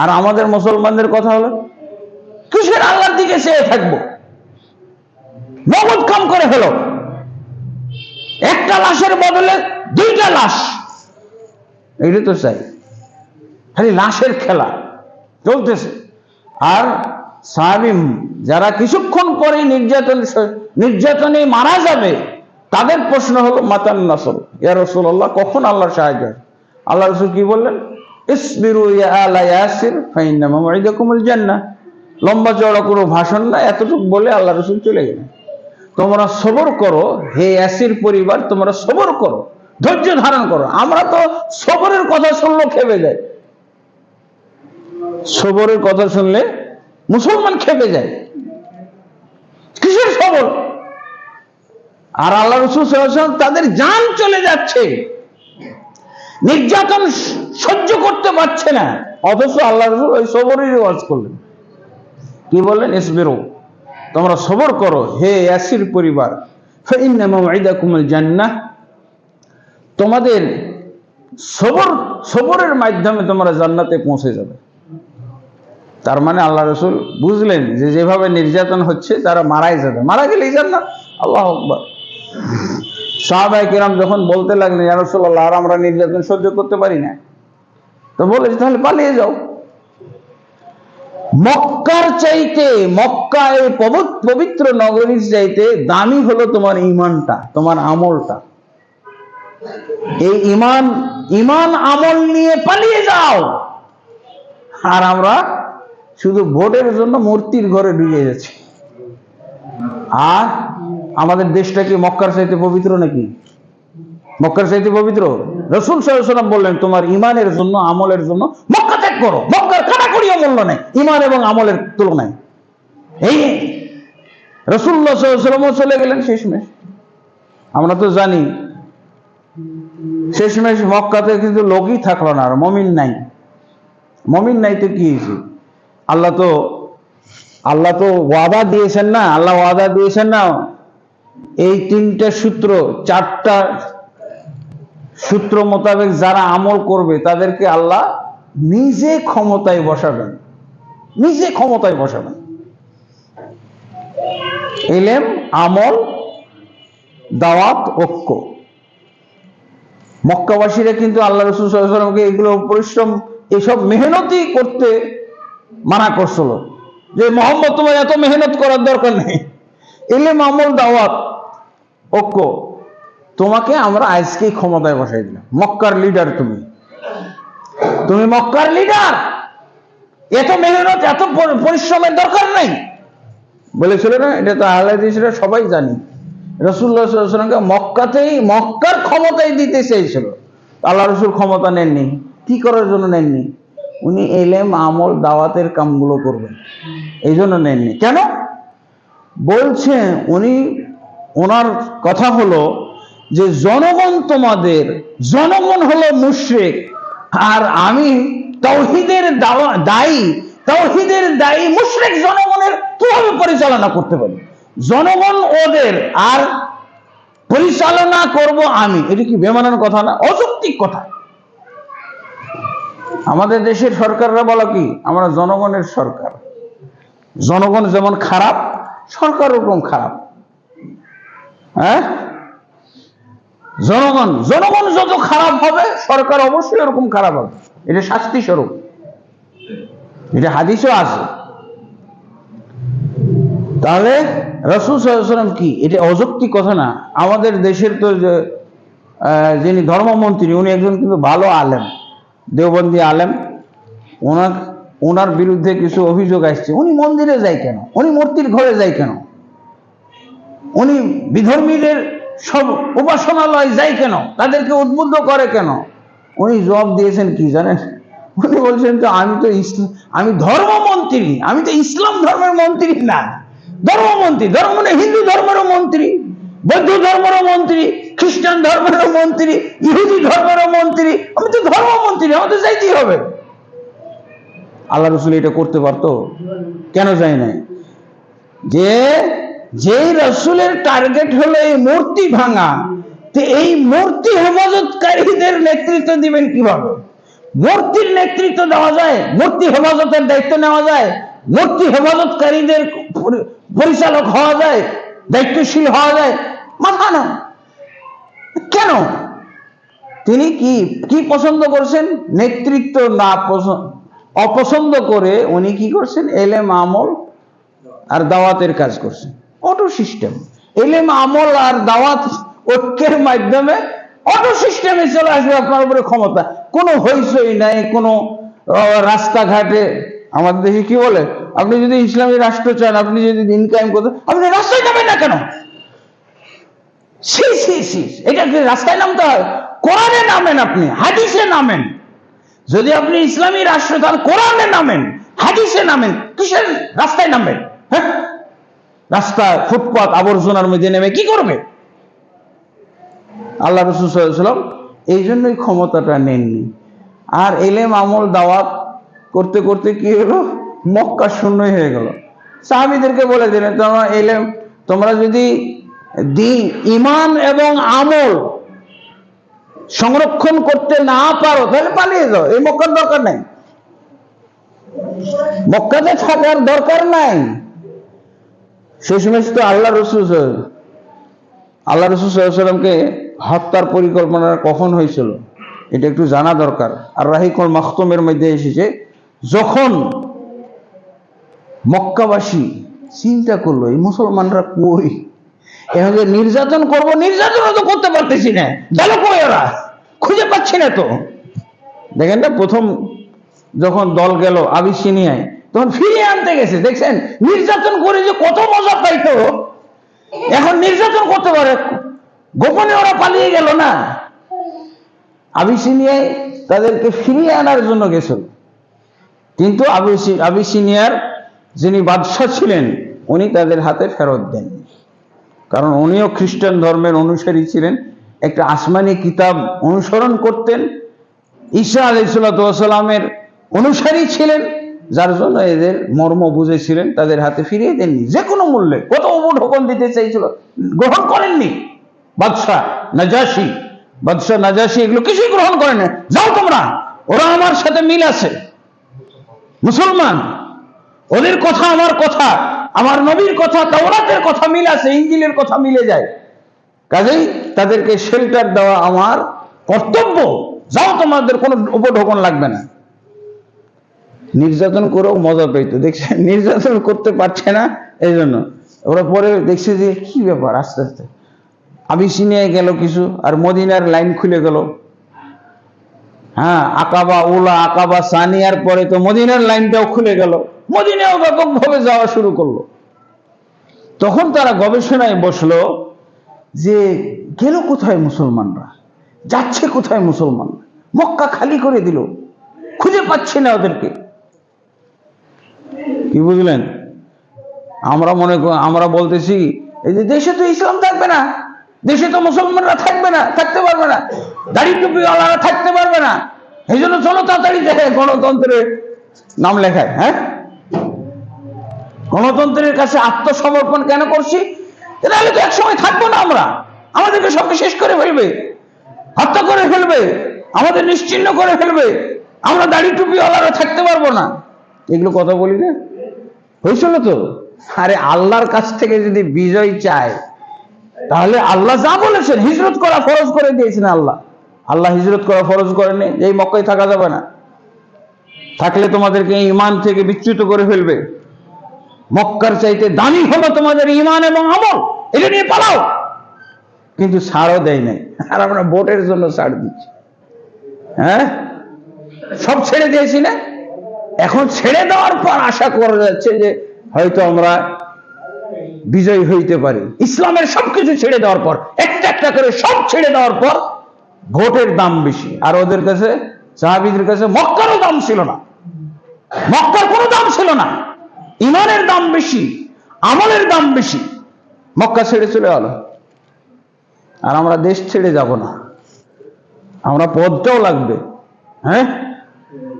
আর আমাদের মুসলমানদের কথা হলো কিসের আল্লাহর দিকে চেয়ে থাকবো, নগদ কাম করে হলো, একটা লাশের বদলে দুইটা লাশ, এইটা তো চাই, খালি লাশের খেলা চলতেছে। আর সাহাবী যারা কিছুক্ষণ পরে নির্যাতনে মারা যাবে, তাদের প্রশ্ন হলো মাতান নাসর, ইয়া রাসূলুল্লাহ কখন আল্লাহর সাহায্য? আল্লাহ রাসূল কি বললেন? ইসবিরু ইয়া আলা ইয়াসির ফাইন্না মাউইদাকুমুল জান্নাহ। লম্বা চওড়া কোনো ভাষণ না, এতটুকু বলে আল্লাহ রাসূল চলে গেলেন। তোমরা সবর করো হে ইয়াসির পরিবার, তোমরা সবর করো, ধৈর্য ধারণ করো। আমরা তো সবরের কথা শুনলে খেপে যাই, সবরের কথা শুনলে মুসলমান খেপে যায়, কিসের সবর? আর আল্লাহ রাসূল সাল্লাল্লাহু আলাইহি ওয়াসাল্লাম তাদের জান চলে যাচ্ছে, নির্যাতন সহ্য করতে পারছে না, অথচ আল্লাহ রাসূল ওই সবরের ওয়াজ করলেন। কি বললেন? ইসবিরু, তোমরা সবর করো হে ইয়াসির পরিবার, ফাইন্না মাউইদাকুমুল জান্নাহ, তোমাদের সবরের মাধ্যমে তোমরা জান্নাতে পৌঁছে যাবে। তার মানে আল্লাহ রাসূল বুঝলেন যে যেভাবে নির্যাতন হচ্ছে তারা মারাই যাবে, মারা গেলেই জান্নাত। আল্লাহু আকবার। সাহাবায়ে কিরাম যখন বলতে লাগলেন, ইয়া রাসূলুল্লাহ আর আমরা নির্যাতন সহ্য করতে পারি না, তো বলেছে তাহলে পালিয়ে যাও। মক্কার চাইতে, মক্কা এই পবিত্র নগরীর চাইতে দামি হলো তোমার ঈমানটা, তোমার আমলটা। এই ঈমান আমল নিয়ে পালিয়ে যাও। আর আমরা শুধু ভোটের জন্য মূর্তির ঘরে ঢুকে যাচ্ছি। আর আমাদের দেশটা কি মক্কার চাইতে পবিত্র নাকি? মক্কার চাইতে পবিত্র? রাসূল সাল্লাল্লাহু আলাইহি ওয়াসাল্লাম বললেন তোমার ইমানের জন্য, আমলের জন্য মক্কা ত্যাগ করো। মক্কার কাটাকুটিও মূল্য নেই ইমান এবং আমলের তুলনায়। এই রাসূলুল্লাহ সাল্লাল্লাহু আলাইহি ওয়াসাল্লাম চলে গেলেন শেষমেশ। আমরা তো জানি শেষমেশ মক্কাতে কিন্তু লোকই থাকলো না, আর মুমিন নাই। মুমিন নাই তো কি হয়েছে? আল্লাহ তো ওয়াদা দিয়েছেন না, আল্লাহ ওয়াদা দিয়েছেন না, এই তিনটা সূত্র, চারটা সূত্র মোতাবেক যারা আমল করবে তাদেরকে আল্লাহ নিজে ক্ষমতায় বসাবেন, নিজে ক্ষমতায় বসাবেন। ইলম, আমল, দাওয়াত, ঐক্য। মক্কাবাসীরা কিন্তু আল্লাহ রাসূল সাল্লাল্লাহু আলাইহি ওয়াসাল্লামকে এগুলো পরিশ্রম, এসব মেহনতই করতে মানা করছিল, যে মুহাম্মদ তোমার এত মেহনত করার দরকার নেই। ইলম, আমল, দাওয়াত, ঐক্য, তোমাকে আমরা আজকেই ক্ষমতায় বসাই দিলাম। মক্কার লিডার তুমি মক্কার লিডার, এত মেহনত এত পরিশ্রমের দরকার নাই বলেছিল না? এটা তো আহলে হাদিসরা সবাই জানি। রাসূলুল্লাহ সাল্লাল্লাহু আলাইহি ওয়াসাল্লামকে মক্কার ক্ষমতায় দিতে চেয়েছিল, আল্লাহ রাসূল ক্ষমতা নেননি। কি করার জন্য নেননি? উনি ইলম, আমল, দাওয়াতের কামগুলো করবেন, এই জন্য নেননি। কেন বলছে? ওনার কথা হলো যে জনগণ হলো মুশরিক, আর আমি তাওহীদের দায়ী মুশরিক জনগণের কিভাবে পরিচালনা করতে পারি? জনগণ ওদের, আর পরিচালনা করব আমি। এটা কি বেমানান কথা না? অযৌক্তিক কথা। আমাদের দেশের সরকাররা বলে কি আমরা জনগণের সরকার। জনগণ যেমন খারাপ, সরকার ওরকম খারাপ। হ্যাঁ, জনগণ যত খারাপ হবে সরকার অবশ্যই এরকম খারাপ হবে। এটা শাস্তি স্বরূপ, এটা হাদিসও আছে। তাহলে রাসূল সাল্লাল্লাহু আলাইহি ওয়াসাল্লাম কি এটা অযৌক্তিক কথা না? আমাদের দেশের তো যিনি ধর্মমন্ত্রী, উনি একজন কিন্তু ভালো আলেম, দেওবন্দি আলেম। ওনার বিরুদ্ধে কিছু অভিযোগ আসছে। উনি মন্দিরে যায় কেন? উনি মূর্তির ঘরে যায় কেন? উনি বিধর্মীদের সব উপাসনালয় যায় কেন? তাদেরকে উদ্বুদ্ধ করে কেন? উনি জবাব দিয়েছেন কি জানেন? উনি বলছেন তো আমি ধর্মমন্ত্রী, আমি তো ইসলাম ধর্মের মন্ত্রী না। ধর্মমন্ত্রী, ধর্ম মানে হিন্দু ধর্মেরও মন্ত্রী, বৌদ্ধ ধর্মেরও মন্ত্রী, খ্রিস্টান ধর্মেরও মন্ত্রী, ইহুদি ধর্মেরও মন্ত্রী। আমি তো ধর্মমন্ত্রী, আমাদের যাইতেই হবে। আল্লাহ রাসূল এটা করতে পারতো? কেন যায় নাই? যেই রাসূলের টার্গেট হলো এই মূর্তি ভাঙা, তো এই মূর্তি হেফাজতকারীদের নেতৃত্ব দিবেন কিভাবে? মূর্তির নেতৃত্ব দেওয়া যায়? মূর্তি হেফাজতের দায়িত্ব নেওয়া যায়? মূর্তি হেফাজতকারীদের পরিচালক হওয়া যায়? দায়িত্বশীল হওয়া যায়? মাথা না। কেন? তিনি কি পছন্দ করছেন? নেতৃত্ব না অপছন্দ করে উনি কি করছেন? ইলম, আমল আর দাওয়াতের কাজ করছেন। অটো সিস্টেম, ইলম, আমল আর দাওয়াত ঐক্যের মাধ্যমে অটো সিস্টেমে চলে আসবে আপনার উপরে ক্ষমতা। কোনো হইচই নাই, কোনো রাস্তাঘাটে। আমাদের দেশে কি বলে, আপনি যদি ইসলামী রাষ্ট্র চান, আপনি যদি দিন কায়েম করতে, আপনি রাস্তায় যাবেন না কেন? এটা কি রাস্তায় নামতে হয়? কোরআনে নামেন, আপনি হাদিসে নামেন। যদি আপনি ইসলামী রাষ্ট্র চান, কোরআনে নামেন, হাদিসে নামেন, কিসের রাস্তায় নামেন? হ্যাঁ, রাস্তায় ফুটপাত আবর্জনার মধ্যে নেমে কি করবে? আল্লাহ রাসূল সাল্লাল্লাহু আলাইহি ওয়াসাল্লাম এই জন্যই ক্ষমতাটা নেননি। আর ইলম, আমল, দাওয়াত করতে করতে কি হলো? মক্কা শূন্যই হয়ে গেল। সাহাবীদেরকে বলে দিলেন, তোমরা যদি ঈমান এবং আমল সংরক্ষণ করতে না পারো তাহলে পালিয়ে যাও, এই মক্কার দরকার নাই, মক্কাতে থাকার দরকার নাই। শেষমেশ তো আল্লাহ রাসূল সাল্লাল্লাহু আলাইহি ওয়াসাল্লামকে হত্যার পরিকল্পনা কখন হয়েছিল এটা একটু জানা দরকার। আর রাহিকুল মাখতুমের মধ্যে এসেছে, যখন মক্কাবাসী চিন্তা করলো এই মুসলমানরা কই, এখন যে নির্যাতন করবো, নির্যাতনও তো করতে পারতেছি না, গেল কই ওরা, খুঁজে পাচ্ছি না তো। দেখেন না, প্রথম যখন দল গেল আবিসিনিয়ায়, তখন ফিরিয়ে আনতে গেছে, দেখছেন নির্যাতন করে যে কত মজা পাইতো, এখন নির্যাতন করতে পারে, গোপনে ওরা পালিয়ে গেল না, আবিসিনিয়ায় তাদেরকে ফিরিয়ে আনার জন্য গেছিল। কিন্তু আবিসিনিয়ার যিনি বাদশাহ ছিলেন উনি তাদের হাতে ফেরত দেন, কারণ উনিও খ্রিস্টান ধর্মের অনুসারী ছিলেন, একটা আসমানি কিতাব অনুসরণ করতেন, ঈসা আলাইহিসসালামের অনুসারী ছিলেন, যার জন্য এদের মর্ম বুঝেছিলেন, তাদের হাতে ফিরিয়ে দেননি যে কোনো মূল্যে। কত উপঢৌকন দিতে চাইছিল, গ্রহণ করেননি। বাদশাহ নাজাশি এগুলো কিছুই গ্রহণ করেন না। যাও তোমরা, ওরা আমার সাথে মিল আছে, মুসলমান, ওদের কথা আমার কথা, আমার নবীর কথা, তাওরাতের কথা মিল আছে, ইনজিলের কথা মিলে যায়, কাজেই তাদেরকে শেল্টার দেওয়া আমার কর্তব্য। যাও, তোমাদের কোনো উপঢৌকন লাগবে না। নির্যাতন করেও মজা পেত, দেখছে নির্যাতন করতে পারছে না, এই জন্য ওরা পরে দেখছে যে কি ব্যাপার, আস্তে আস্তে আবিসিনিয়ায় গেল কিছু, আর মদিনার লাইন খুলে গেল। হ্যাঁ, আকাবা উলা, আকাবা সানিয়ার পরে তো মদিনার লাইনটাও খুলে গেল, মদিনাও ব্যাপকভাবে যাওয়া শুরু করলো। তখন তারা গবেষণায় বসলো যে গেল কোথায় মুসলমানরা, যাচ্ছে কোথায় মুসলমানরা, মক্কা খালি করে দিল, খুঁজে পাচ্ছে না ওদেরকে। কি বুঝলেন? আমরা বলতেছি এই যে দেশে তো ইসলাম থাকবে না, দেশে তো মুসলমানরা থাকবে না, থাকতে পারবে না, দাড়ি টুপিওয়ালারা থাকতে পারবে না, এই জন্য চলো তাড়াতাড়ি দেখে গণতন্ত্রের নাম লেখায়। হ্যাঁ, গণতন্ত্রের কাছে আত্মসমর্পণ কেন করছি? তাহলে তো একসময় থাকবো না আমরা, আমাদেরকে সবকে শেষ করে ফেলবে, হত্যা করে ফেলবে, আমাদের নিশ্চিহ্ন করে ফেলবে, আমরা দাড়ি টুপিওয়ালারা থাকতে পারবো না। এগুলো কথা বলি না, হয়েছিল তো। আরে আল্লাহর কাছ থেকে যদি বিজয় চায়, তাহলে আল্লাহ যা বলেছেন হিজরত করা ফরজ করে দিয়েছেন। আল্লাহ হিজরত করা ফরজ করেনি, এই মক্কায় থাকা যাবে না, থাকলে তোমাদেরকে ঈমান থেকে বিচ্যুত করে ফেলবে। মক্কার চাইতে দামি হলো তোমাদের ঈমান এবং আমল, এটা নিয়ে পালাও। কিন্তু ছাড়ও দেয় নাই, আর আমরা ভোটের জন্য ছাড় দিচ্ছি। হ্যাঁ, সব ছেড়ে দিয়েছি না, এখন ছেড়ে দেওয়ার পর আশা করা যাচ্ছে যে হয়তো আমরা বিজয় হইতে পারি। ইসলামের সবকিছু ছেড়ে দেওয়ার পর, একটা একটা করে সব ছেড়ে দেওয়ার পর ভোটের দাম বেশি। আর ওদের কাছে, সাহাবীদের কাছে মক্কারও দাম ছিল না, মক্কার কোনো দাম ছিল না, ঈমানের দাম বেশি, আমলের দাম বেশি। মক্কা ছেড়ে চলে গেল, আর আমরা দেশ ছেড়ে যাব না, আমরা পদটাও লাগবে। হ্যাঁ,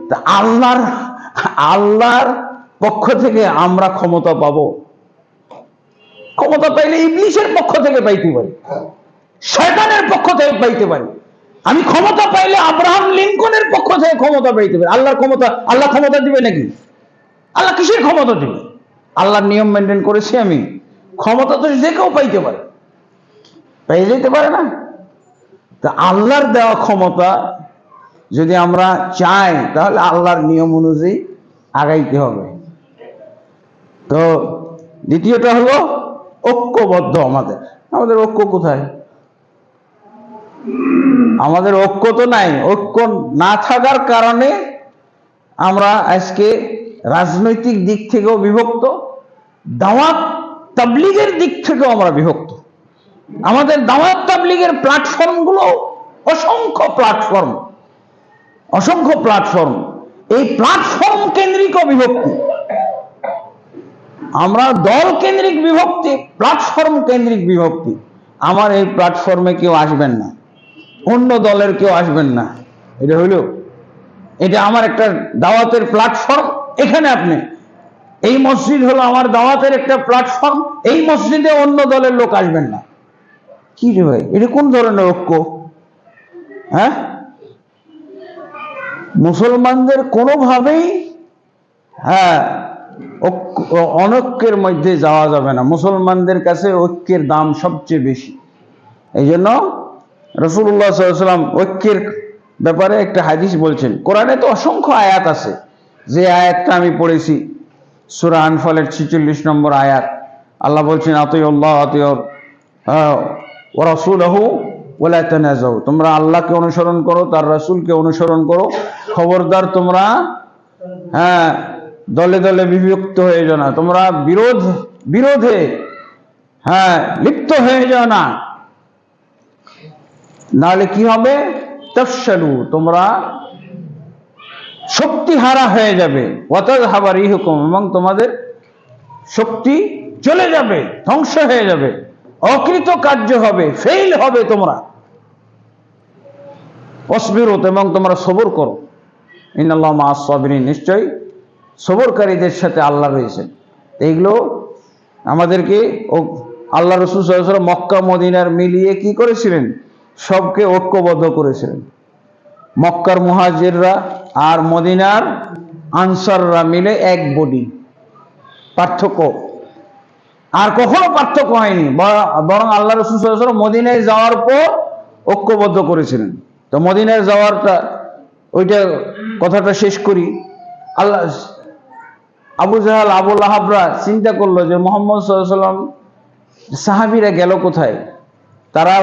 তা আল্লাহর পক্ষ থেকে আমরা ক্ষমতা পাবো। ক্ষমতা পাইলে ইবলিসের পক্ষ থেকে পাইতে পারি, শয়তানের পক্ষ থেকে পাইতে পারি। আমি ক্ষমতা পাইলে আব্রাহাম লিঙ্কনের পক্ষ থেকে ক্ষমতা পাইতে পারি। আল্লাহ ক্ষমতা দিবে নাকি? আল্লাহ কিসের ক্ষমতা দিবে? আল্লাহর নিয়ম মেনটেন করেছি আমি, ক্ষমতা তো যে কেউ পাইতে পারে, পাই যেতে পারে না। তা আল্লাহর দেওয়া ক্ষমতা যদি আমরা চাই, তাহলে আল্লাহর নিয়ম অনুযায়ী আগাইতে হবে। তো দ্বিতীয়টা হলো ঐক্যবদ্ধ। আমাদের ঐক্য কোথায়? আমাদের ঐক্য তো নাই। ঐক্য না থাকার কারণে আমরা আজকে রাজনৈতিক দিক থেকেও বিভক্ত, দাওয়াত তাবলীগের দিক থেকেও আমরা বিভক্ত। আমাদের দাওয়াত তাবলীগের প্ল্যাটফর্মগুলো অসংখ্য প্ল্যাটফর্ম, এই প্ল্যাটফর্ম কেন্দ্রিক বিভক্তি। আমরা দল কেন্দ্রিক বিভক্তি, প্ল্যাটফর্ম কেন্দ্রিক বিভক্তি। আমার এই প্ল্যাটফর্মে কেউ আসবেন না, অন্য দলের কেউ আসবেন না, এটা আমার একটা দাওয়াতের প্ল্যাটফর্ম। এখানে আপনি, এই মসজিদ হলো আমার দাওয়াতের একটা প্ল্যাটফর্ম, এই মসজিদে অন্য দলের লোক আসবেন না। কি রে ভাই, এটা কোন ধরনের ঐক্য? হ্যাঁ, মুসলমানদের কোনোভাবেই অনৈক্যের মধ্যে যাওয়া যাবে না। মুসলমানদের কাছে ঐক্যের দাম সবচেয়ে বেশি। এই জন্য রাসূলুল্লাহ সাল্লাল্লাহু আলাইহি ওয়াসাল্লাম ঐক্যের ব্যাপারে একটা হাদিস বলছেন। কোরআনে তো অসংখ্য আয়াত আছে, যে আয়াতটা আমি পড়েছি সূরা আনফালের 46 নম্বর আয়াত। আল্লাহ বলছেন, আতিউল্লাহ ওয়া রাসূলহু ওয়া লা তানাযাউ, তোমরা আল্লাহকে অনুসরণ করো, তার রাসূলকে অনুসরণ করো, খবরদার তোমরা দলে দলে বিভক্ত হয়ে যাও না, তোমরা বিরোধে লিপ্ত হয়ে যাও না। নাহলে কি হবে? তাফশালু, তোমরা শক্তি হারা হয়ে যাবে, ওয়াতাযহাবা রিহুকুম, এবং তোমাদের শক্তি চলে যাবে, ধ্বংস হয়ে যাবে, অকৃতকার্য হবে, ফেল হবে তোমরা। ওয়াসবিরু, এবং তোমরা সবর করো। ইন্নাল্লাহা মা'আস সাবিরিন, নিশ্চয়ই সবরকারীদের সাথে আল্লাহ রয়েছেন। এইগুলো আমাদেরকে আল্লাহ রাসূল সাল্লাল্লাহু আলাইহি ওয়াসাল্লাম মক্কা মদিনার মিলিয়ে কি করেছিলেন? সবকে ঐক্যবদ্ধ করেছিলেন। মক্কার মুহাজিররা আর মদিনার আনসাররা মিলে এক বডি, পার্থক্য আর কখনো পার্থক্য হয়নি, বরং আল্লাহ রাসূল সাল্লাল্লাহু আলাইহি ওয়াসাল্লাম মদিনায় যাওয়ার পর ঐক্যবদ্ধ করেছিলেন। তো মদিনায় যাওয়ারটা ওইটা কথাটা শেষ করি। আল্লাহ আবু জাহাল আবু লাহাবরা চিন্তা করলো যে মুহাম্মদ সাল্লাল্লাহু আলাইহি ওয়াসাল্লাম সাহাবীরা গেল কোথায়? তারা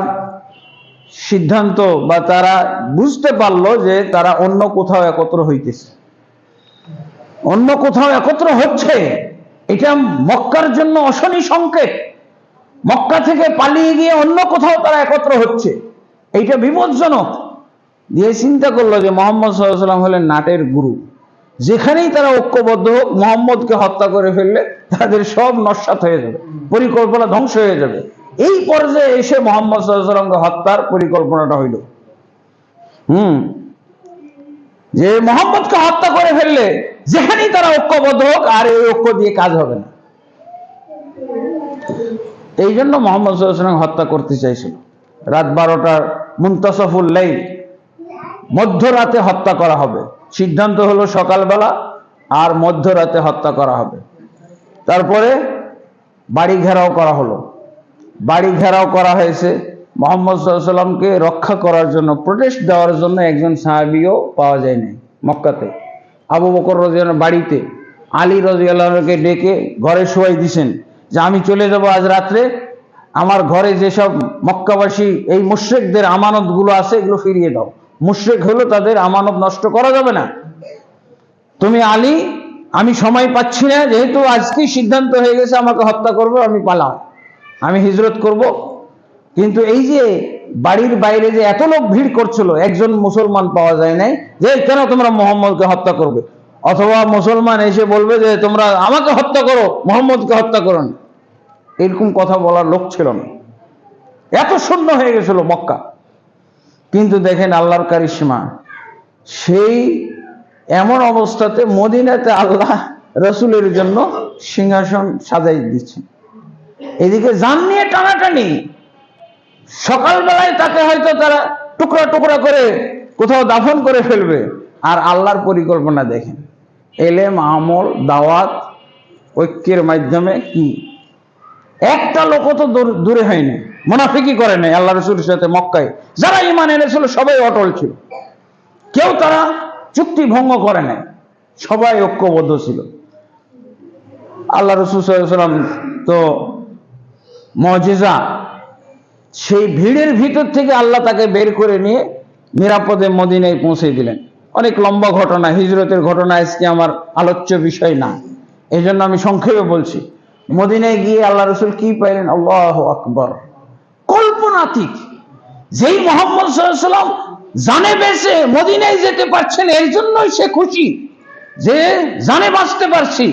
সিদ্ধান্ত বা তারা বুঝতে পারলো যে তারা অন্য কোথাও একত্র হইতেছে, অন্য কোথাও একত্র হচ্ছে। এটা মক্কার জন্য অশনি সংকেত। মক্কা থেকে পালিয়ে গিয়ে অন্য কোথাও তারা একত্র হচ্ছে, এইটা বিপজ্জনক। দিয়ে চিন্তা করলো যে মুহাম্মদ সাল্লাল্লাহু আলাইহি ওয়াসাল্লাম হলেন নাটের গুরু, যেখানেই তারা ঐক্যবদ্ধ হোক মুহাম্মদকে হত্যা করে ফেললে তাদের সব নস্যাৎ হয়ে যাবে, পরিকল্পনা ধ্বংস হয়ে যাবে। এই পর্যায়ে এসে মুহাম্মদ সাল্লাল্লাহু আলাইহি ওয়াসাল্লামকে হত্যার পরিকল্পনাটা হইল। যে মুহাম্মদকে হত্যা করে ফেললে যেখানেই তারা ঐক্যবদ্ধ হোক, আর এই ঐক্য দিয়ে কাজ হবে না। এই জন্য মুহাম্মদ সাল্লাল্লাহু আলাইহি ওয়াসাল্লাম হত্যা করতে চাইছিল। রাত 12টার মুনতাসাফুল লাইল, মধ্যরাতে হত্যা করা হবে। সিদ্ধান্ত হলো সকালবেলা আর মধ্যরাতে হত্যা করা হবে। তারপরে বাড়ি ঘেরাও করা হলো। বাড়ি ঘেরাও করা হয়েছে। মুহাম্মদ সাল্লাল্লাহু আলাইহি ওয়াসাল্লামকে রক্ষা করার জন্য, প্রোটেস্ট দেওয়ার জন্য একজন সাহাবীও পাওয়া যায় নাই মক্কাতে। আবু বকর রাদিয়াল্লাহু আনহু বাড়িতে, আলী রাদিয়াল্লাহু আনহুকে ডেকে ঘরে শোয়াই দিয়েছেন যে আমি চলে যাব আজ রাত্রে, আমার ঘরে যেসব মক্কাবাসী এই মুশরিকদের আমানতগুলো আছে এগুলো ফিরিয়ে দাও। মুশরিক হলো, তাদের আমানত নষ্ট করা যাবে না। তুমি আলী, আমি সময় পাচ্ছি না, যেহেতু আজকেই সিদ্ধান্ত হয়ে গেছে আমাকে হত্যা করবে, আমি পালাম, আমি হিজরত করব। কিন্তু এই যে বাড়ির বাইরে যে এত লোক ভিড় করছিল, একজন মুসলমান পাওয়া যায় নাই যে কেন তোমরা মুহাম্মদকে হত্যা করবে, অথবা মুসলমান এসে বলবে যে তোমরা আমাকে হত্যা করো, মুহাম্মদকে হত্যা করো না। এরকম কথা বলার লোক ছিল না, এত শূন্য হয়ে গেছিল মক্কা। কিন্তু দেখেন আল্লাহর কারিশমা, সেই এমন অবস্থাতে মদিনাতে আল্লাহ রাসূলের জন্য সিংহাসন সাজাই দিচ্ছেন। এদিকে জান নিয়ে টানাটানি, সকালবেলায় তাকে হয়তো তারা টুকরা টুকরা করে কোথাও দাফন করে ফেলবে। আর আল্লাহর পরিকল্পনা দেখেন, এলেম, আমল, দাওয়াত, ঐক্যের মাধ্যমে কি একটা লোকও তো দূরে হয়নি, মুনাফিকি করে নাই আল্লাহ রাসূলের সাথে। মক্কায় যারা ঈমান এনেছিল সবাই অটল ছিল, কেউ তারা চুক্তি ভঙ্গ করে নাই, সবাই ঐক্যবদ্ধ ছিল। আল্লাহ রাসূল সাল্লাল্লাহু আলাইহি ওয়াসাল্লাম তো মুজিজা, সেই ভিড়ের ভিতর থেকে আল্লাহ তাকে বের করে নিয়ে নিরাপদে মদিনায় পৌঁছে দিলেন। অনেক লম্বা ঘটনা, হিজরতের ঘটনা আজকে আমার আলোচ্য বিষয় না, এই জন্য আমি সংক্ষেপে বলছি। মদিনায় গিয়ে আল্লাহ রাসূল কি পাইলেন? আল্লাহু আকবার, কল্পনাতীত। যেই মুহাম্মদ সাল্লাল্লাহু আলাইহি ওয়াসাল্লাম জানে বেঁচে মদিনায় যেতে পারছেন, এর জন্যই সে খুশি যে জানে বাঁচতে পারছি,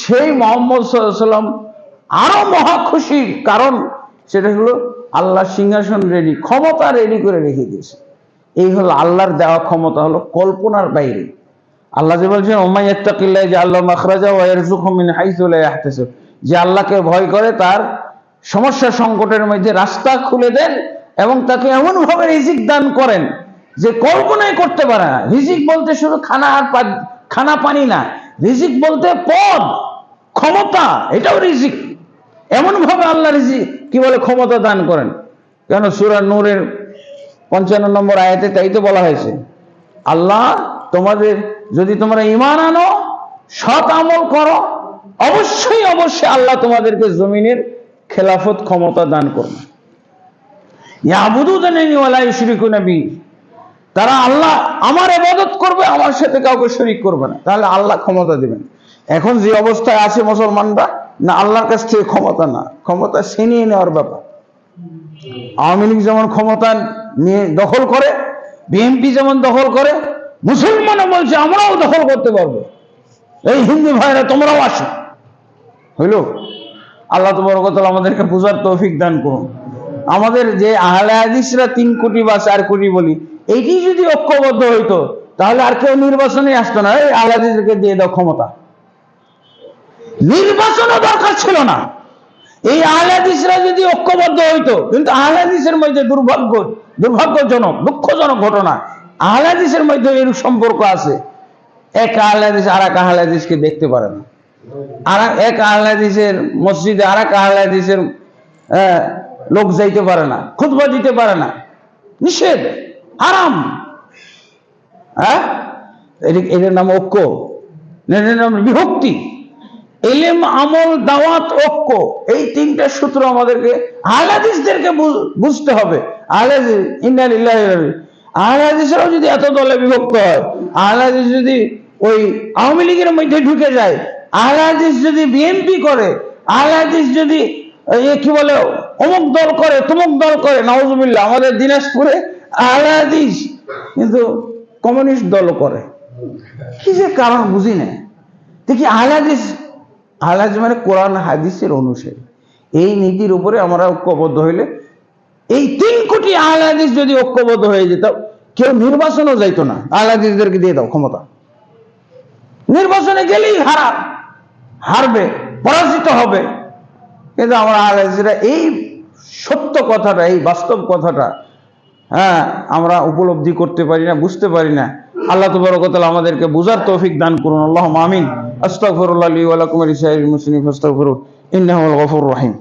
সেই মুহাম্মদ সাল্লাল্লাহু আলাইহি ওয়াসাল্লাম আরো মহা খুশি, কারণ সেটা হলো আল্লাহ সিংহাসন রেডি, ক্ষমতা রেডি করে রেখে দিয়েছে। এই হলো আল্লাহর দেওয়া ক্ষমতা, হলো কল্পনার বাইরে। আল্লাহ যে বলছেন ওমাইয়াত্তাকিল্লাহ জাআল লাহু মাখরাজা ওয়া ইয়ারযুকহু মিন হাইসু লা ইয়াহতাসিব, যে আল্লাহকে ভয় করে তার সমস্যা সংকটের মধ্যে রাস্তা খুলে দেন এবং তাকে এমন ভাবে রিজিক দান করেন যে কল্পনাই করতে পারে না। রিজিক বলতে শুধু খানা পানি না, রিজিক বলতে পদ, ক্ষমতা, এটাও রিজিক। এমন ভাবে আল্লাহ রিজিক কি বলে ক্ষমতা দান করেন। কেন সূরা নূরের 55 নম্বর আয়াতে তাই তো বলা হয়েছে, আল্লাহ তোমাদের, যদি তোমরা ঈমান আনো, সৎ আমল করো, অবশ্যই অবশ্যই আল্লাহ তোমাদেরকে জমিনের খেলাফত ক্ষমতা দান করবে। ইয়াবুদুনানি ওয়া লা ইউশরিকুনা বি, তারা আল্লাহ আমার ইবাদত করবে, আমার সাথে কাউকে শরীক করবে না, তাহলে আল্লাহ ক্ষমতা দিবেন। এখন যে অবস্থায় আছে মুসলমানরা, না আল্লাহর কাছ থেকে ক্ষমতা না, ক্ষমতা ছিনিয়ে নেওয়ার ব্যাপার। আওয়ামী লীগ যেমন ক্ষমতা নিয়ে দখল করে, বিএনপি যেমন দখল করে, মুসলমানও বলছে আমরাও দখল করতে পারবো, এই হিন্দু ভাইরা তোমরাও আসো। হইল? আল্লাহ তাবারক ওয়া তাআলা আমাদেরকে বুঝার তৌফিক দান করুন। আমাদের যে আহলে হাদিসরা 3 কোটি বা 4 কোটি বলি, এইটি যদি ঐক্যবদ্ধ হইতো তাহলে আর কেউ নির্বাচনে আসতো না। এই আহলে হাদিসকে দিয়ে দাও ক্ষমতা, নির্বাচনও দরকার ছিল না। এই আহলে হাদিসরা যদি ঐক্যবদ্ধ হইতো, কিন্তু আহলে হাদিসের মধ্যে দুর্ভাগ্যজনক দুঃখজনক ঘটনা, আহলে হাদিসের মধ্যে এরূপ সম্পর্ক আছে, এক আহলে হাদিস আর এক আহলে হাদিসকে দেখতে পারে না, আর এক আহলে হাদিসের মসজিদে আর এক আহলে হাদিসের লোক যাইতে পারে না, খুতবা দিতে পারে না, নিষেধ, হারাম। হ্যাঁ, এটার নাম ঐক্য? এটার নাম বিভক্তি। ইলম, আমল, দাওয়াত, ঐক্য, এই 3টা সূত্র আমাদেরকে আহলে হাদিসদেরকে বুঝতে হবে। আহলে হাদিস, ইন্না লিল্লাহি ওয়া ইন্না ইলাইহি। আহলে হাদিসরাও যদি এত দলে বিভক্ত হয়, আহলে হাদিস যদি ওই আওয়ামী লীগের মধ্যে ঢুকে যায়, আহলে হাদিস যদি বিএনপি করে, আহলে হাদিস যদি কি বলে অমুক দল করে, তমুক দল করে, নাউজুবিল্লাহ, আমাদের দিনাজপুরে আহলে হাদিস কিন্তু কমিউনিস্ট দলও করে, কি যে কারণ বুঝি না। দেখি আহলে হাদিস মানে কোরআন হাদিসের অনুসারী, এই নীতির উপরে আমরা ঐক্যবদ্ধ হইলে, এই 3 কোটি আহলে হাদিস যদি ঐক্যবদ্ধ হয়ে যেত, কেউ নির্বাচনও যাইতো না। আহলে হাদিসদেরকে দিয়ে দাও ক্ষমতা, নির্বাচনে গেলেই হারবে, পরাজিত হবে। কিন্তু আমরা আহলে হাদিসরা এই সত্য কথাটা, এই বাস্তব কথাটা আমরা উপলব্ধি করতে পারি না, বুঝতে পারি না। আল্লাহ তাবারক ওয়া তাআলা আমাদেরকে বুঝার তৌফিক দান করুন। আল্লাহুম্মা আমিন। আস্তাগফিরুল্লাহ লি ওয়া লাকুম ওয়া লিসাইরিল মুসলিমিন ফাস্তাগফিরুহু ইন্নাহু আল গফুরুর রহিম।